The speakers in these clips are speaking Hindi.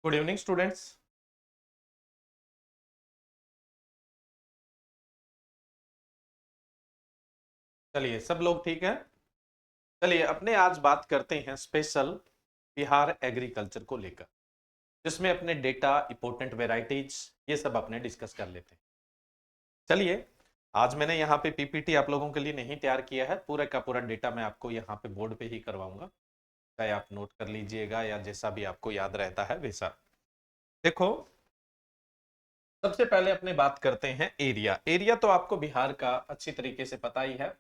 Good evening students. चलिए सब लोग ठीक है। चलिए अपने आज बात करते हैं स्पेशल बिहार एग्रीकल्चर को लेकर, जिसमें अपने डेटा इंपॉर्टेंट वेराइटीज ये सब अपने डिस्कस कर लेते हैं। चलिए, आज मैंने यहाँ पे पीपीटी आप लोगों के लिए नहीं तैयार किया है। पूरा का पूरा डेटा मैं आपको यहाँ पे बोर्ड पे ही करवाऊंगा, चाहे आप नोट कर लीजिएगा या जैसा भी आपको याद रहता है वैसा। देखो, सबसे पहले अपने बात करते हैं एरिया। एरिया तो आपको बिहार का अच्छी तरीके से पता ही है।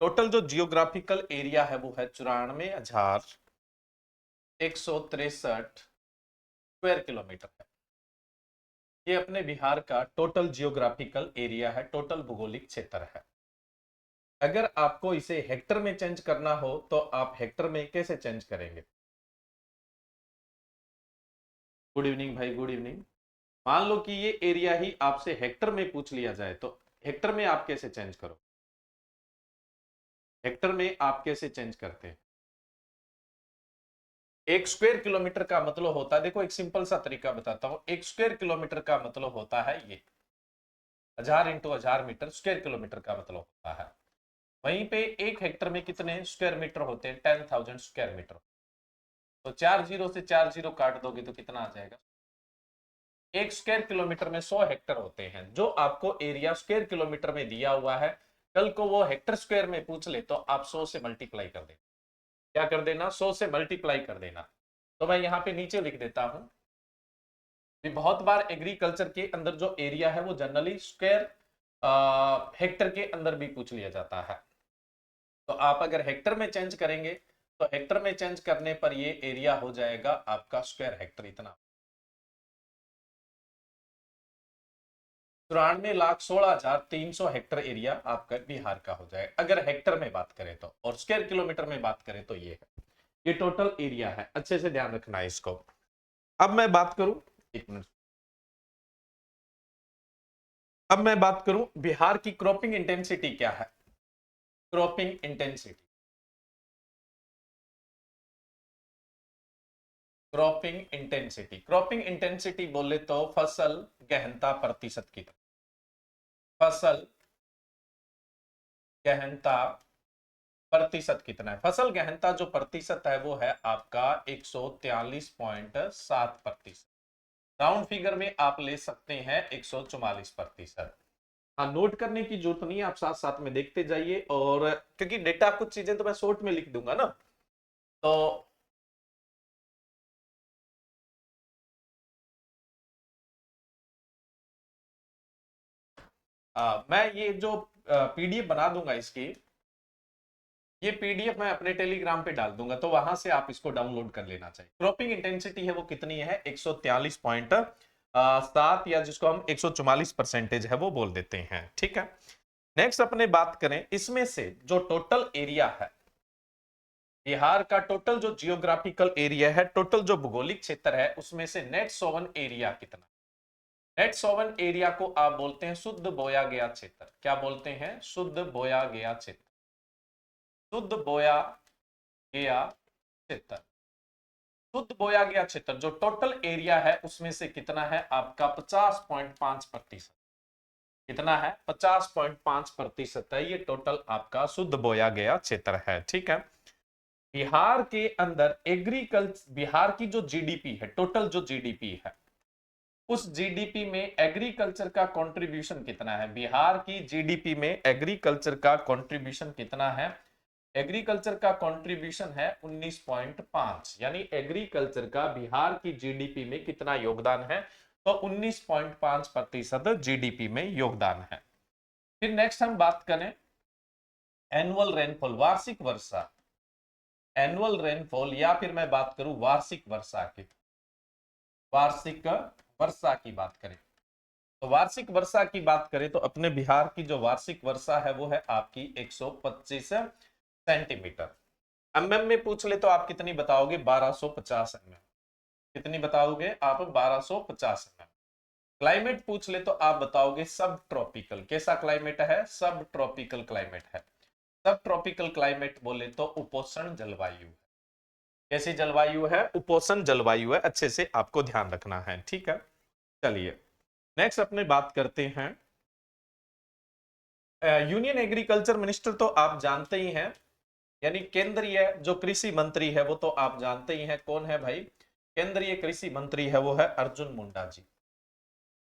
टोटल जो जियोग्राफिकल एरिया है वो है 94,163 स्क्वायर किलोमीटर है। ये अपने बिहार का टोटल जियोग्राफिकल एरिया है, टोटल भौगोलिक क्षेत्र है। अगर आपको इसे हेक्टर में चेंज करना हो तो आप हेक्टर में कैसे चेंज करेंगे? गुड इवनिंग भाई, गुड इवनिंग। मान लो कि ये एरिया ही आपसे हेक्टर में पूछ लिया जाए तो हेक्टर में आप कैसे चेंज करो? हेक्टर में आप कैसे चेंज करते हैं? एक स्क्वायर किलोमीटर का मतलब होता है, देखो एक सिंपल सा तरीका बताता हूं। एक स्क्वायर किलोमीटर का मतलब होता है ये 1000 × 1000 मीटर स्क्वायर किलोमीटर का मतलब होता है। वहीं पे एक हेक्टर में कितने स्क्वायर मीटर होते हैं? 10,000 स्क्वायर मीटर। तो 4 जीरो से 4 जीरो काट दोगे तो कितना आ जाएगा? एक स्क्वायर किलोमीटर में 100 हेक्टर होते हैं। जो आपको एरिया स्क्वायर किलोमीटर में दिया हुआ है, कल को वो हेक्टर स्क्वायर में पूछ ले तो आप 100 से मल्टीप्लाई कर देना। क्या कर देना? 100 से मल्टीप्लाई कर देना। तो मैं यहाँ पे नीचे लिख देता हूं। बहुत बार एग्रीकल्चर के अंदर जो एरिया है वो जनरली स्क्वायर हेक्टर के अंदर भी पूछ लिया जाता है। तो आप अगर हेक्टर में चेंज करेंगे तो हेक्टर में चेंज करने पर ये एरिया हो जाएगा आपका स्क्वायर हेक्टर इतना। 94,16,300 हेक्टर एरिया आपका बिहार का हो जाएगा अगर हेक्टर में बात करें तो, और स्क्वायर किलोमीटर में बात करें तो ये है। ये टोटल एरिया है, अच्छे से ध्यान रखना है इसको। अब मैं बात करूं, एक मिनट। अब मैं बात करूं बिहार की क्रॉपिंग इंटेंसिटी क्या है। क्रॉपिंग इंटेंसिटी, क्रॉपिंग इंटेंसिटी बोले तो फसल गहनता प्रतिशत की तरह। फसल गहनता प्रतिशत कितना है? फसल गहनता जो प्रतिशत है वो है आपका 143.7%। राउंड फिगर में आप ले सकते हैं 144%। हाँ, नोट करने की जरूरत नहीं है, आप साथ साथ में देखते जाइए। और क्योंकि डेटा कुछ चीजें तो मैं शॉर्ट में लिख दूंगा ना, तो मैं ये जो पीडीएफ बना दूंगा इसकी, ये पीडीएफ मैं अपने टेलीग्राम पे डाल दूंगा, तो वहां से आप इसको डाउनलोड कर लेना चाहिए। क्रॉपिंग इंटेंसिटी है वो कितनी है? 143.7, या जिसको हम 144% है वो बोल देते हैं। ठीक है, नेक्स्ट अपने बात करें इसमें से जो टोटल एरिया है बिहार का, टोटल जो जियोग्राफिकल एरिया है, टोटल जो भौगोलिक क्षेत्र है, उसमें से नेट सोवन एरिया कितना? नेट सोवन एरिया को आप बोलते हैं शुद्ध बोया गया क्षेत्र। क्या बोलते हैं? शुद्ध बोया गया क्षेत्र। शुद्ध बोया गया क्षेत्र। शुद्ध बोया गया क्षेत्र जो टोटल एरिया है उसमें से कितना है आपका? 50.5%। कितना है? 50.5% है। ये टोटल आपका शुद्ध बोया गया क्षेत्र है। ठीक है, बिहार के अंदर एग्रीकल्चर, बिहार की जो जीडीपी है, टोटल जो जीडीपी है, उस जीडीपी में एग्रीकल्चर का कंट्रीब्यूशन कितना है? बिहार की जीडीपी में एग्रीकल्चर का कंट्रीब्यूशन कितना है? एग्रीकल्चर का कंट्रीब्यूशन है 19.5। यानी एग्रीकल्चर का बिहार की जीडीपी में कितना योगदान है? तो 19.5% जीडीपी में योगदान है। फिर नेक्स्ट हम बात करें एनुअल रेनफॉल, वार्षिक वर्षा। एनुअल रेनफॉल, या फिर मैं बात करूं वार्षिक वर्षा की, वार्षिक वर्षा की बात करें तो वार्षिक वर्षा की बात करें तो अपने बिहार की जो वार्षिक वर्षा है वो है आपकी 125 सेंटीमीटर। एमएम में पूछ ले तो आप कितनी बताओगे? 1250 एमएम। कितनी बताओगे आप? 1250 एमएम। क्लाइमेट पूछ ले तो आप बताओगे सब ट्रॉपिकल। कैसा क्लाइमेट है? सब ट्रॉपिकल क्लाइमेट है। सब ट्रॉपिकल क्लाइमेट बोले तो उपोष्ण जलवायु। कैसी जलवायु है? उपोष्ण जलवायु है, अच्छे से आपको ध्यान रखना है, ठीक है। चलिए नेक्स्ट अपने बात करते हैं। यूनियन एग्रीकल्चर मिनिस्टर तो आप जानते ही हैं, यानी केंद्रीय जो कृषि मंत्री है वो तो आप जानते ही हैं कौन है भाई। केंद्रीय कृषि मंत्री है वो है अर्जुन मुंडा जी।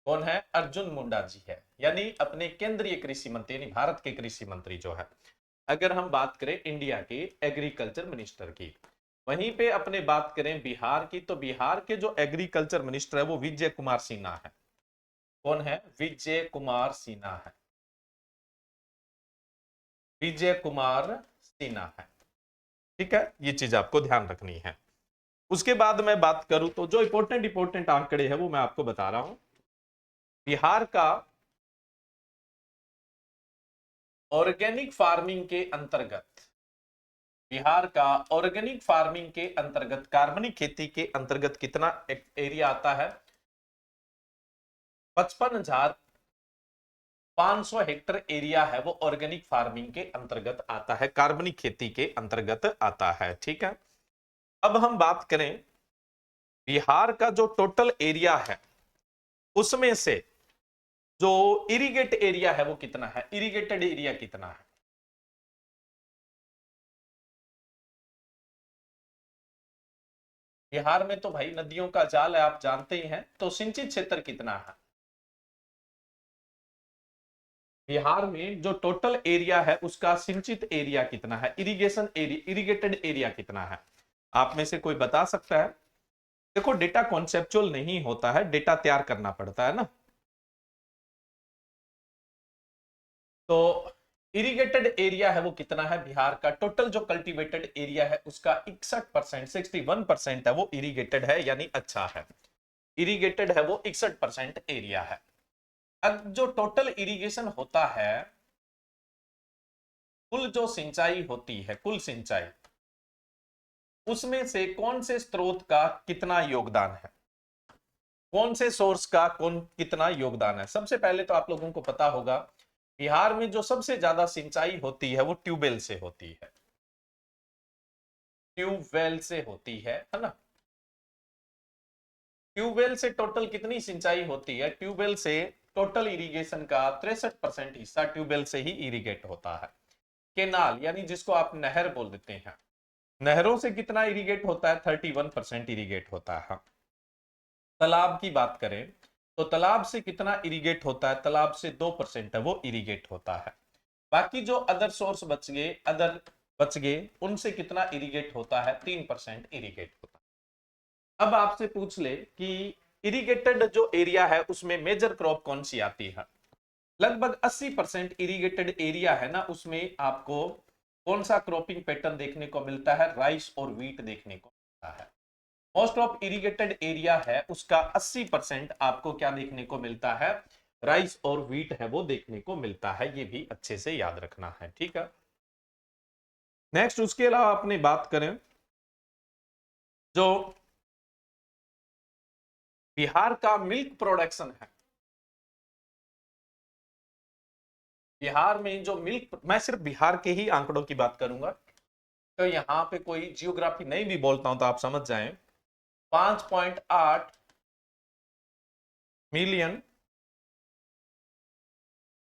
कौन है? अर्जुन मुंडा जी है, यानी अपने केंद्रीय कृषि मंत्री, यानी भारत के कृषि मंत्री जो है। अगर हम बात करें इंडिया के एग्रीकल्चर मिनिस्टर की, वहीं पे अपने बात करें बिहार की, तो बिहार के जो एग्रीकल्चर मिनिस्टर है वो विजय कुमार सिन्हा है। कौन है? विजय कुमार सिन्हा है। विजय कुमार सिन्हा है, ठीक है। ये चीज आपको ध्यान रखनी है। उसके बाद मैं बात करूं तो जो इंपॉर्टेंट इंपॉर्टेंट आंकड़े हैं वो मैं आपको बता रहा हूं। बिहार का ऑर्गेनिक फार्मिंग के अंतर्गत, बिहार का ऑर्गेनिक फार्मिंग के अंतर्गत, कार्बनिक खेती के अंतर्गत कितना एरिया आता है? 55,500 हेक्टेयर एरिया है वो ऑर्गेनिक फार्मिंग के अंतर्गत आता है, कार्बनिक खेती के अंतर्गत आता है, ठीक है। अब हम बात करें बिहार का जो टोटल एरिया है उसमें से जो इरिगेट एरिया है वो कितना है? इरिगेटेड एरिया कितना है? बिहार में तो भाई नदियों का जाल है, आप जानते ही हैं, तो सिंचित क्षेत्र कितना है? बिहार में जो टोटल एरिया है उसका सिंचित एरिया कितना है? इरिगेशन एरिया, इरिगेटेड एरिया कितना है? आप में से कोई बता सकता है? देखो डेटा कॉन्सेप्चुअल नहीं होता है, डेटा तैयार करना पड़ता है ना। तो इरिगेटेड एरिया है वो कितना है? बिहार का टोटल जो कल्टीवेटेड एरिया है उसका 61%, 61% है वो इरिगेटेड है, यानी अच्छा है। इरिगेटेड है वो 61% एरिया है। अब जो टोटल इरिगेशन होता है, कुल जो सिंचाई होती है, कुल सिंचाई, उसमें से कौन से स्रोत का कितना योगदान है? कौन से सोर्स का कौन कितना योगदान है? सबसे पहले तो आप लोगों को पता होगा बिहार में जो सबसे ज्यादा सिंचाई होती है वो ट्यूबवेल से होती है। ट्यूबवेल से होती है ना। ट्यूबवेल से टोटल कितनी सिंचाई होती है? ट्यूबवेल से टोटल इरिगेशन का 63% हिस्सा ट्यूबवेल से ही इरिगेट होता है। केनाल यानी जिसको आप नहर बोल देते हैं, नहरों से कितना इरिगेट होता है? 31% इरिगेट होता है। तालाब की बात करें तो तालाब से कितना इरिगेट होता है? तालाब से 2% है वो इरिगेट होता है। बाकी जो अदर सोर्स बच गए, अदर बच गए, उनसे कितना इरिगेट होता है? 3% इरिगेट होता है। अब आपसे पूछ ले कि इरिगेटेड जो एरिया है उसमें मेजर क्रॉप कौन सी आती है? लगभग 80% इरिगेटेड एरिया है ना, उसमें आपको कौन सा क्रॉपिंग पैटर्न देखने को मिलता है? राइस और व्हीट देखने को मिलता है। मोस्ट ऑफ इरिगेटेड एरिया है उसका 80% आपको क्या देखने को मिलता है? राइस और व्हीट है वो देखने को मिलता है, ये भी अच्छे से याद रखना है, ठीक है। नेक्स्ट उसके अलावा अपनी बात करें, जो बिहार का मिल्क प्रोडक्शन है, बिहार में जो मिल्क, मैं सिर्फ बिहार के ही आंकड़ों की बात करूंगा, तो यहां पे कोई जियोग्राफी नहीं भी बोलता हूं तो आप समझ जाएं। 5.8 मिलियन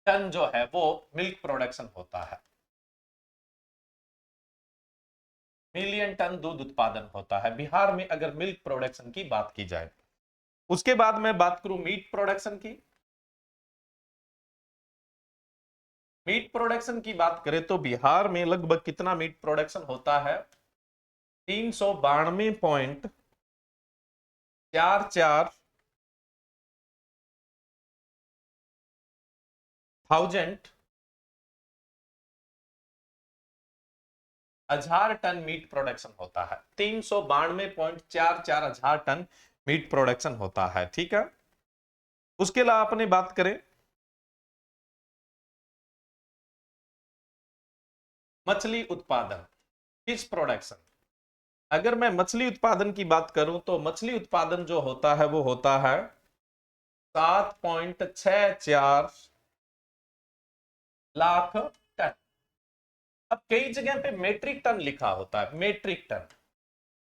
टन जो है वो मिल्क प्रोडक्शन होता है। मिलियन टन दूध उत्पादन होता है बिहार में, अगर मिल्क प्रोडक्शन की बात की जाए। उसके बाद मैं बात करूं मीट प्रोडक्शन की। मीट प्रोडक्शन की बात करें तो बिहार में लगभग कितना मीट प्रोडक्शन होता है? 392.44 थाउजेंड हजार टन मीट प्रोडक्शन होता है। 392.44 हजार टन मीट प्रोडक्शन होता है, ठीक है। उसके अलावा अपने बात करें मछली उत्पादन, फिश प्रोडक्शन। अगर मैं मछली उत्पादन की बात करूं तो मछली उत्पादन जो होता है वो होता है 7.64 लाख टन। अब कई जगह पे मेट्रिक टन लिखा होता है, मेट्रिक टन।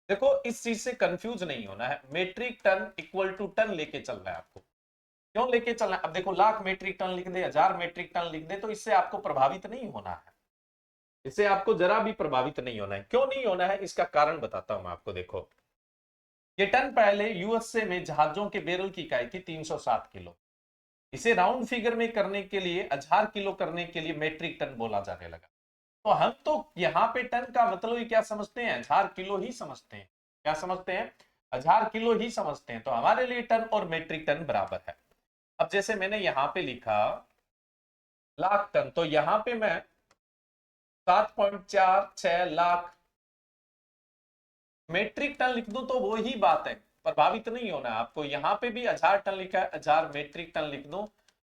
देखो इस चीज से कंफ्यूज नहीं होना है, metric ton equal to ton लेके चल रहा है आपको। क्यों लेके चलना है? अब देखो लाख मेट्रिक टन लिख दे, 1000 मेट्रिक टन लिख दे, तो इससे आपको प्रभावित नहीं होना है, इससे आपको जरा भी प्रभावित नहीं होना है। क्यों नहीं होना है, इसका कारण बताता हूं मैं आपको। देखो ये टन पहले यूएसए में जहाजों के बैरल की इकाई थी 360 किलो, इसे राउंड फिगर में करने के लिए 1000 किलो करने के लिए मेट्रिक टन बोला जाने लगा। तो हम तो यहाँ पे टन का मतलब ही क्या समझते हैं, 1000 किलो ही समझते हैं। क्या समझते हैं? 1000 किलो ही समझते हैं। तो हमारे लिए टन और मेट्रिक टन बराबर है। अब जैसे मैंने यहाँ पे लिखा लाख टन, तो यहाँ पे मैं 7.46 लाख मेट्रिक टन लिख दूं तो वो ही बात है, प्रभावित नहीं होना है आपको। यहाँ पे भी 1000 टन लिखा है, 1000 मेट्रिक टन लिख दूं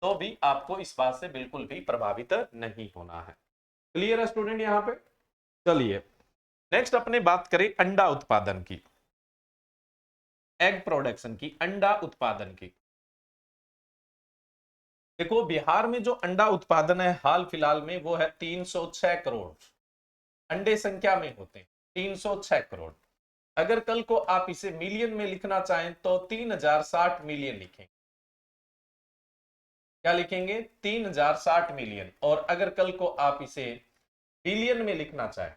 तो भी आपको इस बात से बिल्कुल भी प्रभावित नहीं होना है। क्लियर है स्टूडेंट यहाँ पे? चलिए नेक्स्ट अपने बात करें अंडा उत्पादन की, एग प्रोडक्शन की, अंडा उत्पादन की। देखो बिहार में जो अंडा उत्पादन है हाल फिलहाल में वो है 306 करोड़ अंडे संख्या में होते हैं, 306 करोड़। अगर कल को आप इसे मिलियन में लिखना चाहें तो 3060 मिलियन लिखेंगे। क्या लिखेंगे? 3060 मिलियन। और अगर कल को आप इसे बिलियन में लिखना चाहें,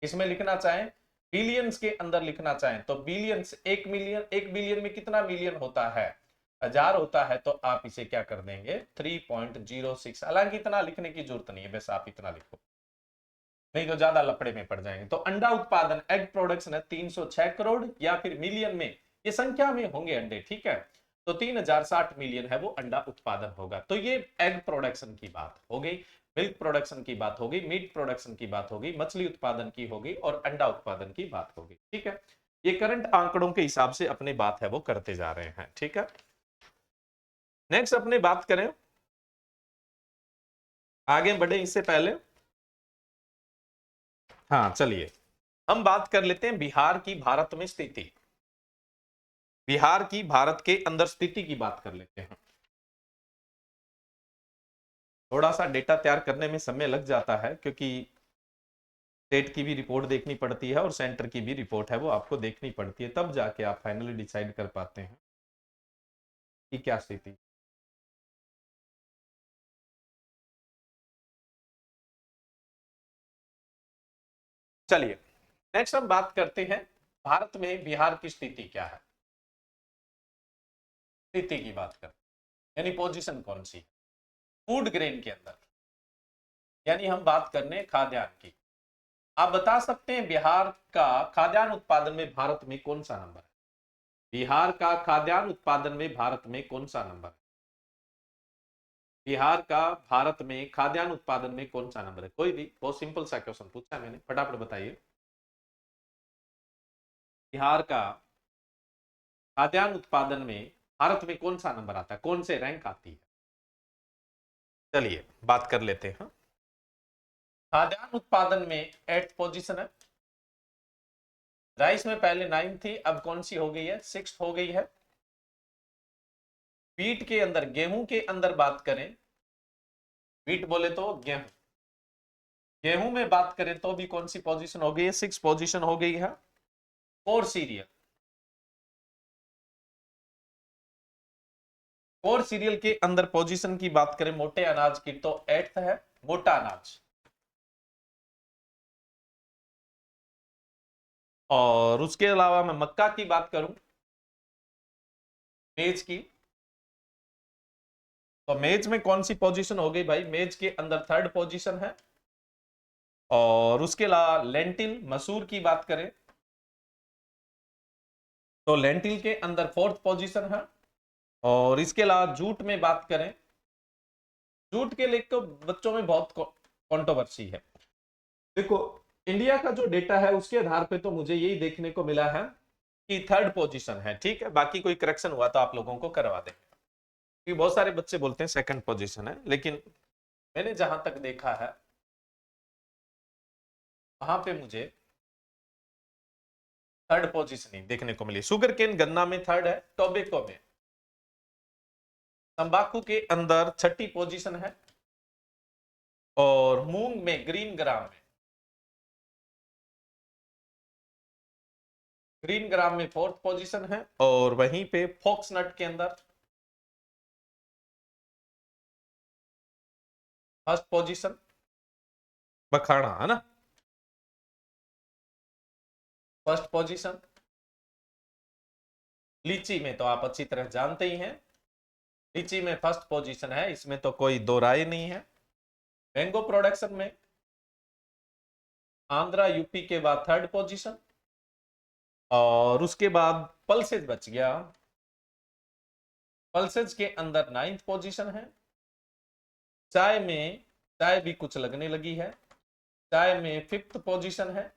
इसमें लिखना चाहें बिलियंस के अंदर लिखना चाहें तो बिलियंस, 1 मिलियन, 1 बिलियन में कितना मिलियन होता है? 1000 होता है। तो आप इसे क्या कर देंगे? 3.06। हालांकि इतना लिखने की जरूरत नहीं है, बस आप इतना लिखो, नहीं तो ज्यादा लफड़े में पड़ जाएंगे। तो अंडा उत्पादन, एग प्रोडक्शन है 306 करोड़, या फिर मिलियन में ये संख्या में होंगे अंडे, ठीक है। तो 3060 मिलियन है वो अंडा उत्पादन होगा। तो ये एग प्रोडक्शन की बात हो गई, मिल्क प्रोडक्शन की बात हो गई, मीट प्रोडक्शन की बात हो गई, मछली उत्पादन की होगी और अंडा उत्पादन की बात होगी, ठीक है। ये करंट आंकड़ों के हिसाब से अपनी बात है वो करते जा रहे हैं, ठीक है। नेक्स्ट अपने बात करें, आगे बढ़े इससे पहले, हाँ चलिए हम बात कर लेते हैं बिहार की भारत में स्थिति, बिहार की भारत के अंदर स्थिति की बात कर लेते हैं। थोड़ा सा डेटा तैयार करने में समय लग जाता है क्योंकि स्टेट की भी रिपोर्ट देखनी पड़ती है और सेंटर की भी रिपोर्ट है वो आपको देखनी पड़ती है, तब जाके आप फाइनली डिसाइड कर पाते हैं कि क्या स्थिति। चलिए नेक्स्ट हम बात करते हैं भारत में बिहार की स्थिति क्या है, स्थिति की बात करते हैं, यानी पोजीशन कौन सी है फूड ग्रेन के अंदर, यानी हम बात करने खाद्यान्न की। आप बता सकते हैं बिहार का खाद्यान्न उत्पादन में भारत में कौन सा नंबर है? बिहार का खाद्यान्न उत्पादन में भारत में कौन सा नंबर है? बिहार का भारत में खाद्यान्न उत्पादन में कौन सा नंबर है? कोई भी, बहुत सिंपल सा क्वेश्चन पूछा मैंने, फटाफट बताइए। बिहार का खाद्यान्न उत्पादन में भारत में कौन सा नंबर आता है, कौन से रैंक आती है? चलिए बात कर लेते हैं। खाद्यान्न उत्पादन में 8th पोजीशन है। राइस में पहले 9 थी, अब कौन सी हो गई है? 6 हो गई है। व्हीट के अंदर, गेहूं के अंदर बात करें, व्हीट बोले तो गेहूं, गेहूं में बात करें तो भी कौन सी पोजीशन हो गई है? 6 पोजीशन हो गई है। कोर सीरियल, कोर सीरियल के अंदर पोजीशन की बात करें मोटे अनाज की तो 8th है, मोटा अनाज। और उसके अलावा मैं मक्का की बात करूं, मेज की, तो मेज में कौन सी पोजीशन हो गई भाई? मेज के अंदर 3rd पोजीशन है। और उसके अलावा लेंटिल, मसूर की बात करें तो लेंटिल के अंदर 4th पोजीशन है। और इसके अलावा जूट में बात करें, जूट के लिए तो बच्चों में बहुत कंट्रोवर्सी है। देखो इंडिया का जो डेटा है उसके आधार पे तो मुझे यही देखने को मिला है कि 3rd पोजीशन है, ठीक है। बाकी कोई करेक्शन हुआ तो आप लोगों को करवा देंगे, क्योंकि बहुत सारे बच्चे बोलते हैं 2nd पोजीशन है, लेकिन मैंने जहां तक देखा है वहां पे मुझे 3rd पोजीशन ही देखने को मिली। शुगर केन, गन्ना में 3rd है, टोबैको में, तंबाकू के अंदर 6ठी पोजीशन है, और मूंग में, ग्रीन ग्राम में ग्रीन ग्राम में 4th पोजीशन है, और वहीं पे फोक्सनट के अंदर 1st पोजीशन मखाना है ना, 1st पोजीशन। लीची में तो आप अच्छी तरह जानते ही हैं, लीची में 1st पोजीशन है, इसमें तो कोई दो राय नहीं है। मैंगो प्रोडक्शन में आंध्रा यूपी के बाद 3rd पोजीशन, और उसके बाद पल्सेज बच गया, पल्सेज के अंदर 9th पोजीशन है। चाय में, चाय भी कुछ लगने लगी है, चाय में 5th पोजीशन है।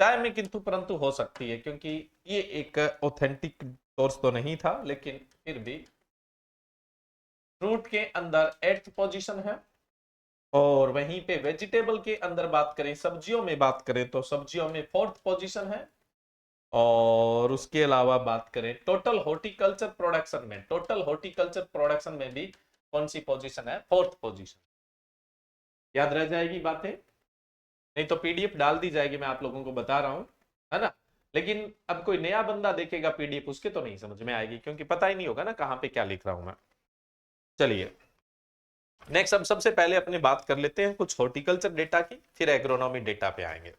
चाय में किंतु परंतु हो सकती है, क्योंकि ये एक ऑथेंटिक सोर्स तो नहीं था, लेकिन फिर भी। फ्रूट के अंदर 8th पोजीशन है, और वहीं पे वेजिटेबल के अंदर बात करें, सब्जियों में बात करें तो सब्जियों में 4th पोजीशन है। और उसके अलावा बात करें टोटल हॉर्टिकल्चर प्रोडक्शन में, टोटल हॉर्टिकल्चर प्रोडक्शन में भी कौन सी पोजीशन है? 4th position. याद रह जाएगी बातें, नहीं तो पीडीएफ डाल दी जाएगी, मैं आप लोगों को बता रहा हूं, है ना। लेकिन अब कोई नया बंदा देखेगा पीडीएफ, उसके तो नहीं समझ में आएगी, क्योंकि पता ही नहीं होगा ना कहां पे क्या लिख रहा हूं मैं। चलिए नेक्स्ट, अब सबसे पहले अपनी बात कर लेते हैं कुछ हॉर्टिकल्चर डेटा की, फिर एग्रोनॉमी डेटा पे आएंगे।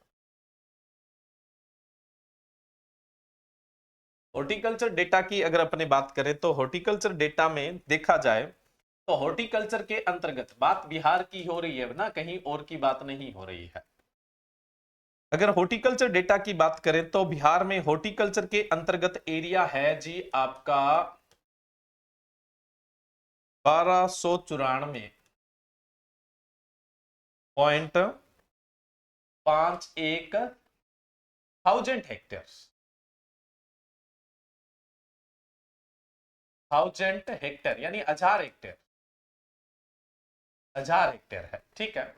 हॉर्टिकल्चर डेटा की अगर अपने बात करें तो हॉर्टिकल्चर डेटा में देखा जाए तो हॉर्टिकल्चर के अंतर्गत बात बिहार की हो रही है ना, कहीं और की बात नहीं हो रही है। अगर हॉर्टिकल्चर डेटा की बात करें तो बिहार में हॉर्टिकल्चर के अंतर्गत एरिया है जी आपका 1294.51 हेक्टेयर, यानी 1000 हेक्टेयर, 1000 हेक्टेयर है, ठीक है।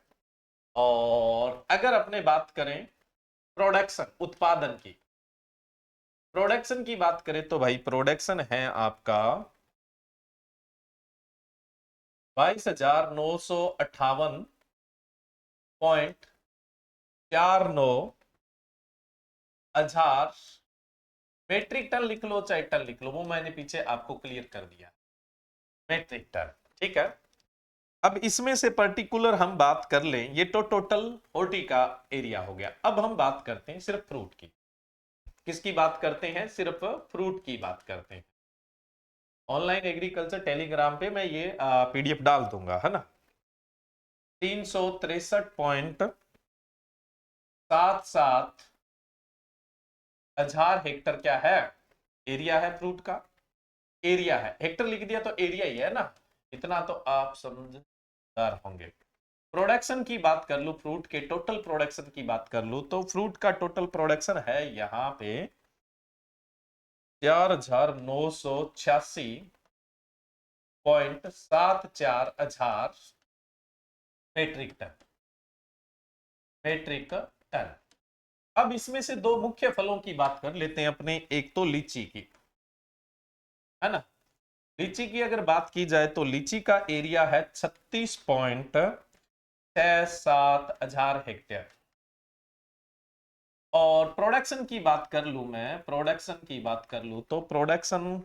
और अगर अपने बात करें प्रोडक्शन, उत्पादन की, प्रोडक्शन की बात करें तो भाई प्रोडक्शन है आपका 22,958.49 हजार मेट्रिक टन लिख लो चाहे टन लिख लो, वो मैंने पीछे आपको क्लियर कर दिया, मेट्रिक टन, ठीक है। अब इसमें से पर्टिकुलर हम बात कर लें, ये तो टोटल हॉर्टी का एरिया हो गया। अब हम बात करते हैं सिर्फ फ्रूट की। किसकी बात करते हैं? सिर्फ फ्रूट की बात करते हैं। ऑनलाइन एग्रीकल्चर टेलीग्राम पे मैं ये पीडीएफ डाल दूंगा, है ना। 363.77 हजार हेक्टर क्या है? एरिया है फ्रूट का, एरिया है। हेक्टर लिख दिया तो एरिया ही है ना, इतना तो आप समझदार होंगे। प्रोडक्शन की बात कर लूं, फ्रूट के टोटल प्रोडक्शन की बात कर लूं तो फ्रूट का टोटल प्रोडक्शन है यहां पे 4,986.74 हजार मेट्रिक टन, मेट्रिक टन। अब इसमें से दो मुख्य फलों की बात कर लेते हैं अपने, एक तो लीची की, है ना। लीची की अगर बात की जाए तो लीची का एरिया है 36.67 हजार हेक्टेयर। और प्रोडक्शन की बात कर लूं मैं, प्रोडक्शन की बात कर लूं तो प्रोडक्शन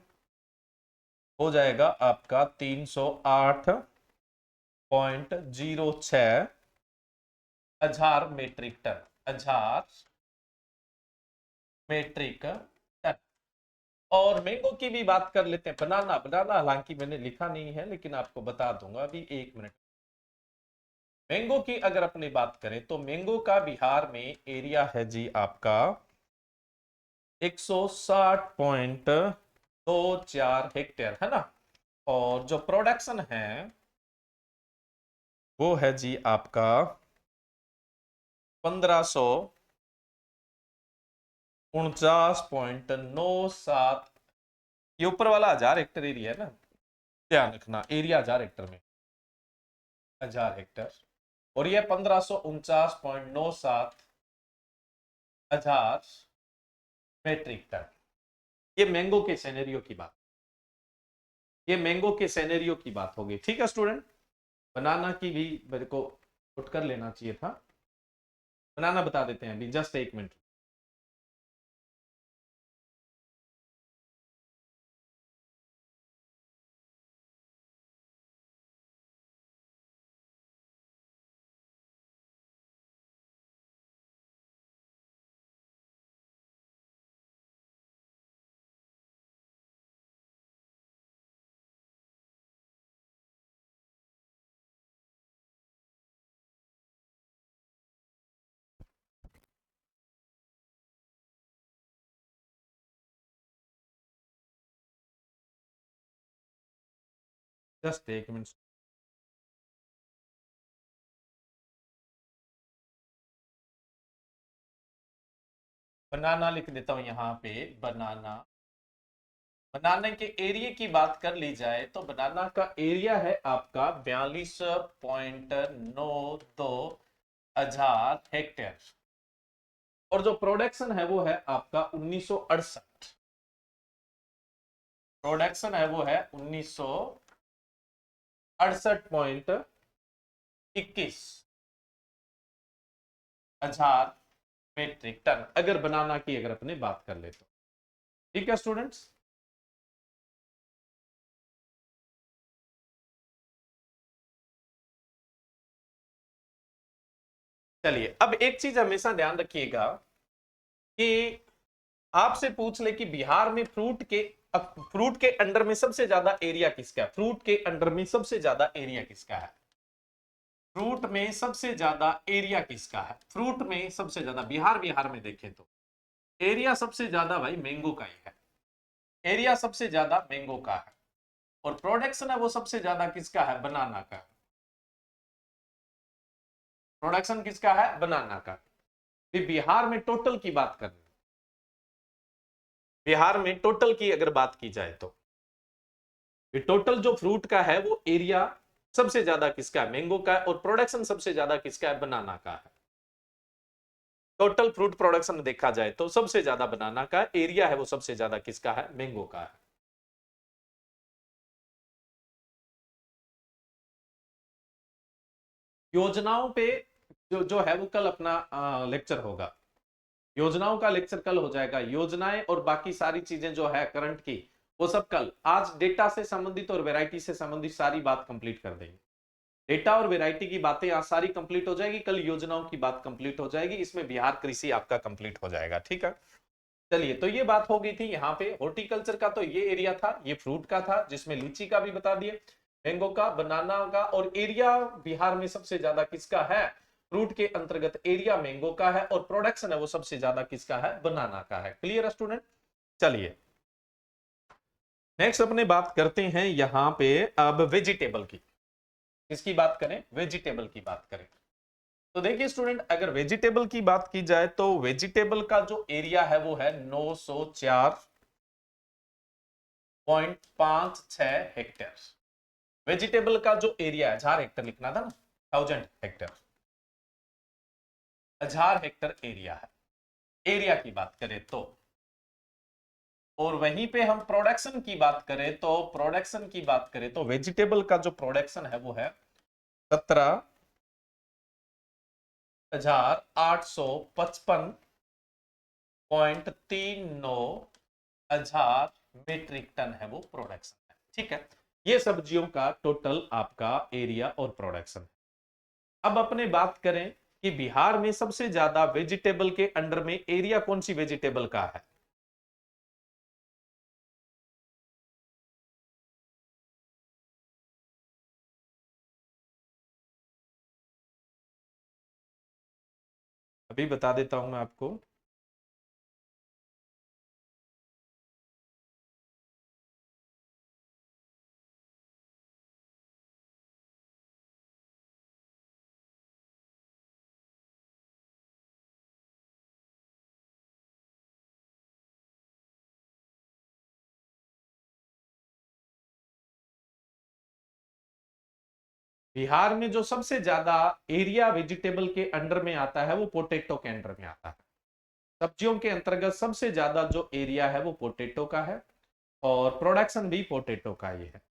हो जाएगा आपका 308.06 हजार मेट्रिक टन, हजार मेट्रिक टन। और मैंगो की भी बात कर लेते हैं, बनाना, बनाना हालांकि मैंने लिखा नहीं है लेकिन आपको बता दूंगा अभी 1 मिनट। मैंगो की अगर अपनी बात करें तो मैंगो का बिहार में एरिया है जी आपका 160.24 हेक्टेयर, है ना। और जो प्रोडक्शन है वो है जी आपका 1549.97। ये ऊपर वाला 1000 हेक्टेयर एरिया है ना, ध्यान रखना, एरिया 1000 हेक्टेयर में, 1000 हेक्टेयर। और ये 1549.97 हजार मेट्रिक टन। ये मैंगो के सेनेरियो की बात, ये मैंगो के सेनेरियो की बात होगी, ठीक है स्टूडेंट। बनाना की भी मेरे को नोट कर लेना चाहिए था, बनाना बता देते हैं अभी, जस्ट 1 मिनट। जस्ट एक मिनट, बनाना लिख देता हूं यहाँ पे। बनाना, बनाना के एरिया की बात कर ली जाए तो बनाना का एरिया है आपका 42.92 हजार हेक्टेयर, और जो प्रोडक्शन है वो है आपका 1968। प्रोडक्शन है वो है 1968.21 हजार मेट्रिक टन, अगर बनाना की अगर अपने बात कर ले तो। ठीक है स्टूडेंट्स। चलिए, अब एक चीज हमेशा ध्यान रखिएगा कि आपसे पूछ ले कि बिहार में फ्रूट के अंडर में सबसे ज्यादा एरिया किसका है, फ्रूट के अंडर में सबसे ज्यादा एरिया किसका है, फ्रूट में सबसे ज्यादा एरिया किसका है, फ्रूट में सबसे ज्यादा बिहार में देखें तो एरिया सबसे ज्यादा भाई मैंगो का ही है, एरिया सबसे ज्यादा मैंगो का है, और प्रोडक्शन है वो सबसे ज्यादा किसका है, बनाना का। प्रोडक्शन किसका है, बनाना का। बिहार में टोटल की बात करनी, बिहार में टोटल की अगर बात की जाए तो टोटल जो फ्रूट का है वो एरिया सबसे ज्यादा किसका है, मैंगो का है, और प्रोडक्शन सबसे ज्यादा किसका है, बनाना का है। टोटल फ्रूट प्रोडक्शन देखा जाए तो सबसे ज्यादा बनाना का, एरिया है वो सबसे ज्यादा किसका है, मैंगो का है। योजनाओं पे जो जो है वो कल अपना लेक्चर होगा, योजनाओं का लेक्चर कल हो जाएगा। योजनाएं और बाकी सारी चीजें जो है करंट की, वो सब कल। आज डेटा से संबंधित और वैरायटी से संबंधित सारी बात कंप्लीट कर देंगे। डेटा और वैरायटी की बातें आज सारी कंप्लीट हो जाएगी, कल योजनाओं की बात कंप्लीट हो जाएगी, इसमें बिहार कृषि आपका कंप्लीट हो जाएगा। ठीक है, चलिए, तो ये बात हो गई थी यहाँ पे हॉर्टिकल्चर का, तो ये एरिया था, ये फ्रूट का था जिसमें लीची का भी बता दिए, मैंगो का, बनाना का, और एरिया बिहार में सबसे ज्यादा किसका है, फ्रूट के अंतर्गत एरिया मैंगो का है, और प्रोडक्शन है वो सबसे ज्यादा किसका है, बनाना का है। क्लियर है स्टूडेंट। चलिए, नेक्स्ट अपने बात करते हैं यहाँ पे अब वेजिटेबल की। किसकी बात करें, वेजिटेबल की बात करें। तो देखिए स्टूडेंट, अगर वेजिटेबल की बात की जाए तो वेजिटेबल का जो एरिया है वो है 904.56 हेक्टेयर। वेजिटेबल का जो एरिया है, 1000 हेक्टेयर लिखना था ना, 1000 हेक्टेयर, 1000 हेक्टेयर एरिया है, एरिया की बात करें तो। और वहीं पे हम प्रोडक्शन की बात करें तो, प्रोडक्शन की बात करें तो वेजिटेबल का जो प्रोडक्शन है वो है 17,855.39 मेट्रिक टन है वो प्रोडक्शन है। ठीक है, ये सब्जियों का टोटल आपका एरिया और प्रोडक्शन। अब अपने बात करें कि बिहार में सबसे ज्यादा वेजिटेबल के अंडर में एरिया कौन सी वेजिटेबल का है। अभी बता देता हूं मैं आपको। बिहार में जो सबसे ज्यादा एरिया वेजिटेबल के अंडर में आता है वो पोटैटो के अंडर में आता है। सब्जियों के अंतर्गत सबसे ज्यादा जो एरिया है वो पोटैटो का है, और प्रोडक्शन भी पोटैटो का ही है।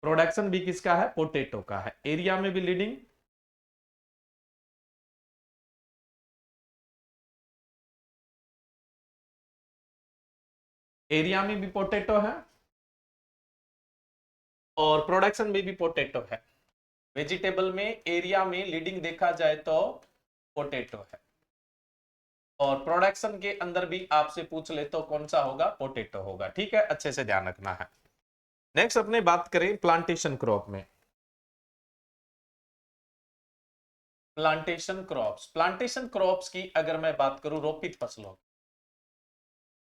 प्रोडक्शन भी किसका है, पोटैटो का है। एरिया में भी लीडिंग, एरिया में भी पोटैटो है, और प्रोडक्शन में भी पोटैटो है। वेजिटेबल में एरिया में लीडिंग देखा जाए तो पोटैटो है, और प्रोडक्शन के अंदर भी आपसे पूछ ले तो कौन सा होगा, पोटैटो होगा। ठीक है, अच्छे से ध्यान रखना है। नेक्स्ट अपने बात करें प्लांटेशन क्रॉप में। प्लांटेशन क्रॉप्स, प्लांटेशन क्रॉप्स की अगर मैं बात करूं, रोपित फसलों,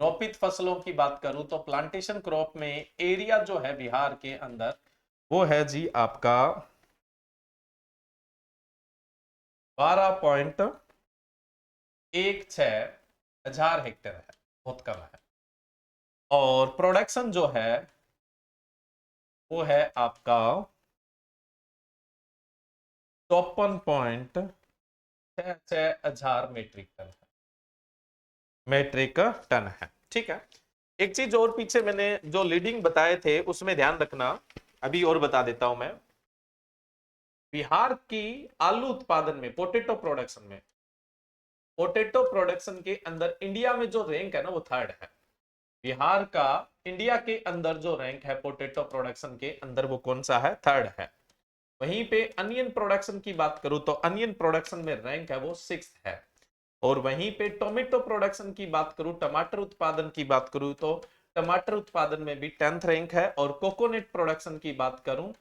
रोपित फसलों की बात करूं तो प्लांटेशन क्रॉप में एरिया जो है बिहार के अंदर वो है जी आपका 12.16 हेक्टेयर है, बहुत कम है। और प्रोडक्शन जो है वो है आपका 54.66 मीट्रिक टन है, मीट्रिक टन है। ठीक है, एक चीज और पीछे मैंने जो लीडिंग बताए थे उसमें ध्यान रखना, अभी और बता देता हूं मैं। बिहार की आलू उत्पादन में, पोटैटो प्रोडक्शन के अंदर इंडिया में जो रैंक है ना वो थर्ड है। बिहार का इंडिया के अंदर जो रैंक है पोटैटो प्रोडक्शन के अंदर वो कौन सा है, थर्ड है। वहीं पे अनियन प्रोडक्शन की बात करूं तो अनियन प्रोडक्शन में रैंक है वो सिक्स्थ है। और वहीं पे टोमेटो प्रोडक्शन की बात करूं, टमाटर उत्पादन की बात करूं तो टमाटर उत्पादन में भी 10th रैंक है। और कोकोनट प्रोडक्शन की बात करूं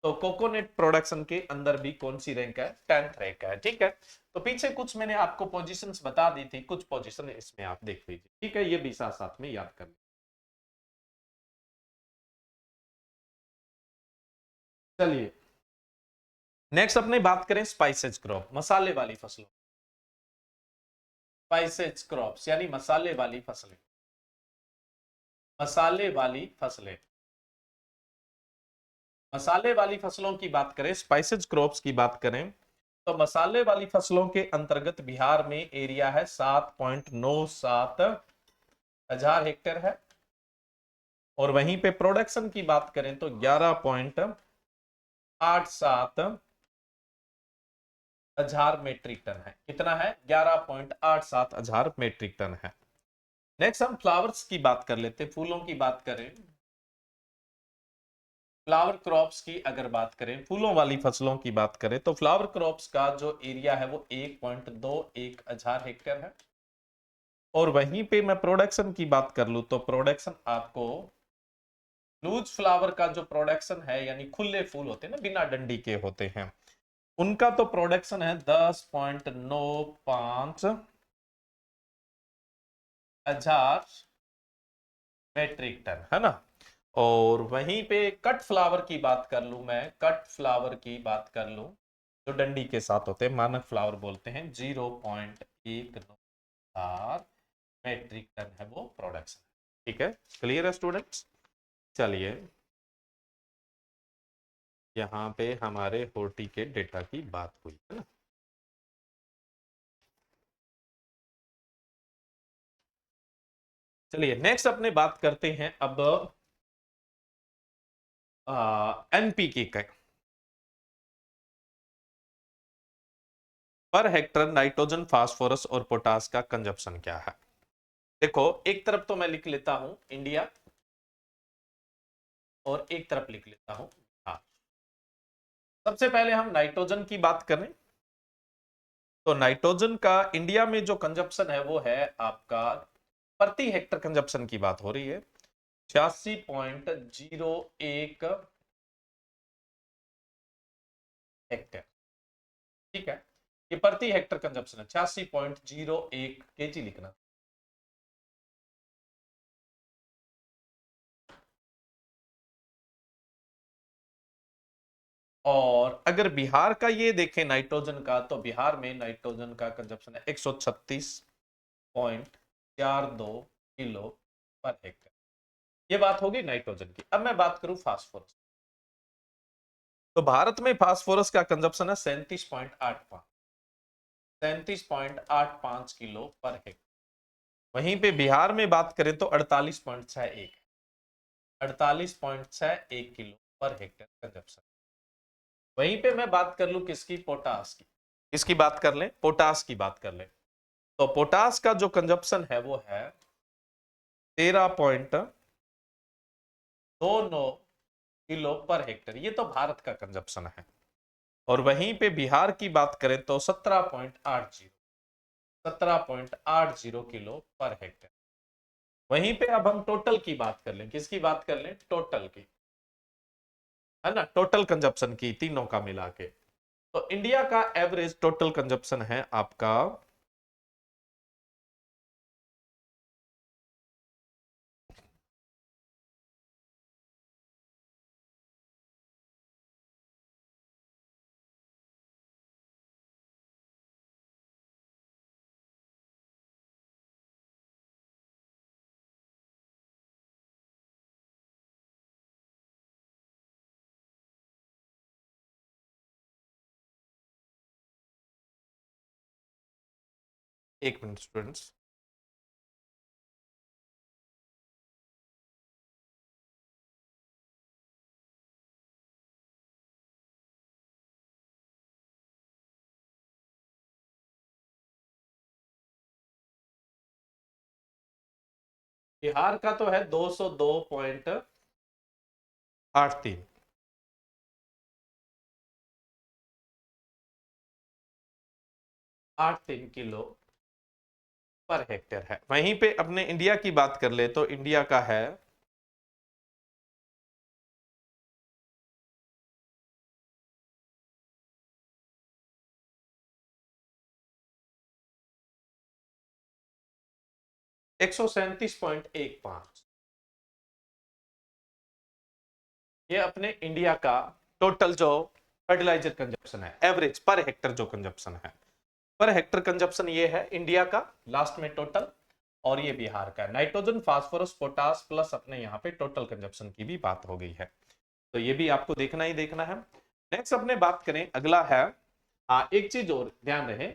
तो कोकोनट प्रोडक्शन के अंदर भी कौन सी रैंक है, 10th रैंक है। ठीक है, तो पीछे कुछ मैंने आपको पोजीशंस बता दी थी, कुछ पोजीशन इसमें आप देख लीजिए। ठीक है, ये भी साथ साथ में याद कर लीजिए। चलिए नेक्स्ट अपने बात करें स्पाइसेज क्रॉप, मसाले वाली फसलों, स्पाइसेज क्रॉप्स यानी मसाले वाली फसलें, मसाले वाली फसलें। मसाले वाली फसलों की बात करें, स्पाइसेज क्रॉप्स की बात करें तो मसाले वाली फसलों के अंतर्गत बिहार में एरिया है 7.97 हेक्टेयर है। और वहीं पे प्रोडक्शन की बात करें तो 11.87 मेट्रिक टन है। कितना है, 11.87 मेट्रिक टन है। नेक्स्ट हम फ्लावर्स की बात कर लेते, फूलों की बात करें, फ्लावर क्रॉप्स की अगर बात करें, फूलों वाली फसलों की बात करें तो फ्लावर क्रॉप्स का जो एरिया है वो 1.21 हेक्टेयर है। और वहीं पे मैं प्रोडक्शन की बात कर लूं तो प्रोडक्शन आपको लूज फ्लावर का जो प्रोडक्शन है, यानी खुले फूल होते हैं ना, बिना डंडी के होते हैं, उनका तो प्रोडक्शन है 10.95 मेट्रिक टन, है ना। और वहीं पे कट फ्लावर की बात कर लूं मैं, कट फ्लावर की बात कर लूं जो डंडी के साथ होते हैं, मानक फ्लावर बोलते हैं, 0.194 मेट्रिक टन है वो प्रोडक्शन। ठीक है, क्लियर है स्टूडेंट्स। चलिए यहाँ पे हमारे होर्टी के डेटा की बात हुई है ना। चलिए नेक्स्ट अपने बात करते हैं अब एनपीके का, पर हेक्टर नाइट्रोजन, फास्फोरस और पोटास का कंजप्शन क्या है। देखो एक तरफ तो मैं लिख लेता हूं इंडिया और एक तरफ लिख लेता हूं बिहार। सबसे पहले हम नाइट्रोजन की बात करें तो नाइट्रोजन का इंडिया में जो कंजप्शन है वो है आपका, प्रति हेक्टर कंजप्शन की बात हो रही है, 86.01 हेक्टेयर। ठीक है, ये प्रति हेक्टर कंजप्शन है, 86.01 केजी लिखना। और अगर बिहार का ये देखें नाइट्रोजन का, तो बिहार में नाइट्रोजन का कंजप्शन है 136.42 किलो पर हेक्टेयर। ये बात होगी नाइट्रोजन की। अब मैं बात करूं फास्फोरस, तो भारत में फास्फोरस का कंजप्शन है 37.85 किलो पर हेक्टेयर। वहीं पे बिहार में बात करें तो 48.61 किलो पर हेक्टेयर कंजप्शन। वहीं पे मैं बात कर लूं किसकी, पोटास की, किसकी बात कर लें, पोटास की बात कर लें तो पोटास का जो कंजप्शन है वो है 13.29 किलो पर हेक्टेयर। ये तो भारत का कंजप्शन है। और वहीं पे बिहार की बात करें तो 17.80 किलो पर हेक्टेयर। वहीं पे अब हम टोटल की बात कर लें, किसकी बात कर लें, टोटल की, है ना, टोटल कंजप्शन की तीनों का मिला के। तो इंडिया का एवरेज टोटल कंजप्शन है आपका एक मिनट स्टूडेंट्स। बिहार का तो है 202.83, 83 किलो पर हेक्टेयर है। वहीं पे अपने इंडिया की बात कर ले तो इंडिया का है 137.15। ये अपने इंडिया का टोटल जो फर्टिलाइजर कंजप्शन है, एवरेज पर हेक्टर जो कंजप्शन है, पर हेक्टर कंजप्शन ये है इंडिया का लास्ट में टोटल, और ये बिहार का नाइट्रोजन फास्फोरस पोटास प्लस अपने यहाँ पे टोटल कंजप्शन की भी बात हो गई है, तो ये भी आपको देखना ही देखना है। नेक्स्ट अपने बात करें, अगला है, एक चीज और ध्यान रहे,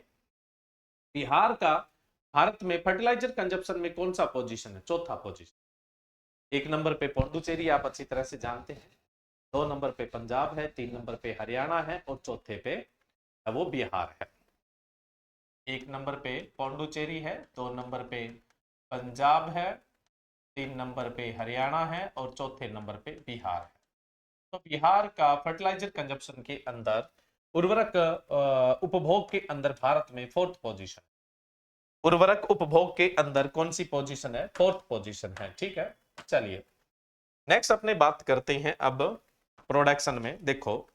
बिहार का भारत में फर्टिलाइजर कंजप्शन में कौन सा पोजीशन है? चौथा पोजीशन। एक नंबर पे पौंडुचेरी आप अच्छी तरह से जानते हैं, 2 नंबर पे पंजाब है, 3 नंबर पे हरियाणा है और चौथे पे वो बिहार है। 1 नंबर पे पौंडुचेरी है, 2 नंबर पे पंजाब है, 3 नंबर पे हरियाणा है और चौथे नंबर पे बिहार है। तो बिहार का फर्टिलाइजर कंजप्शन के अंदर, उर्वरक उपभोग के अंदर भारत में 4th पोजीशन। उर्वरक उपभोग के अंदर कौन सी पोजीशन है? 4th पोजीशन है। ठीक है, चलिए नेक्स्ट अपने बात करते हैं अब प्रोडक्शन में। देखो,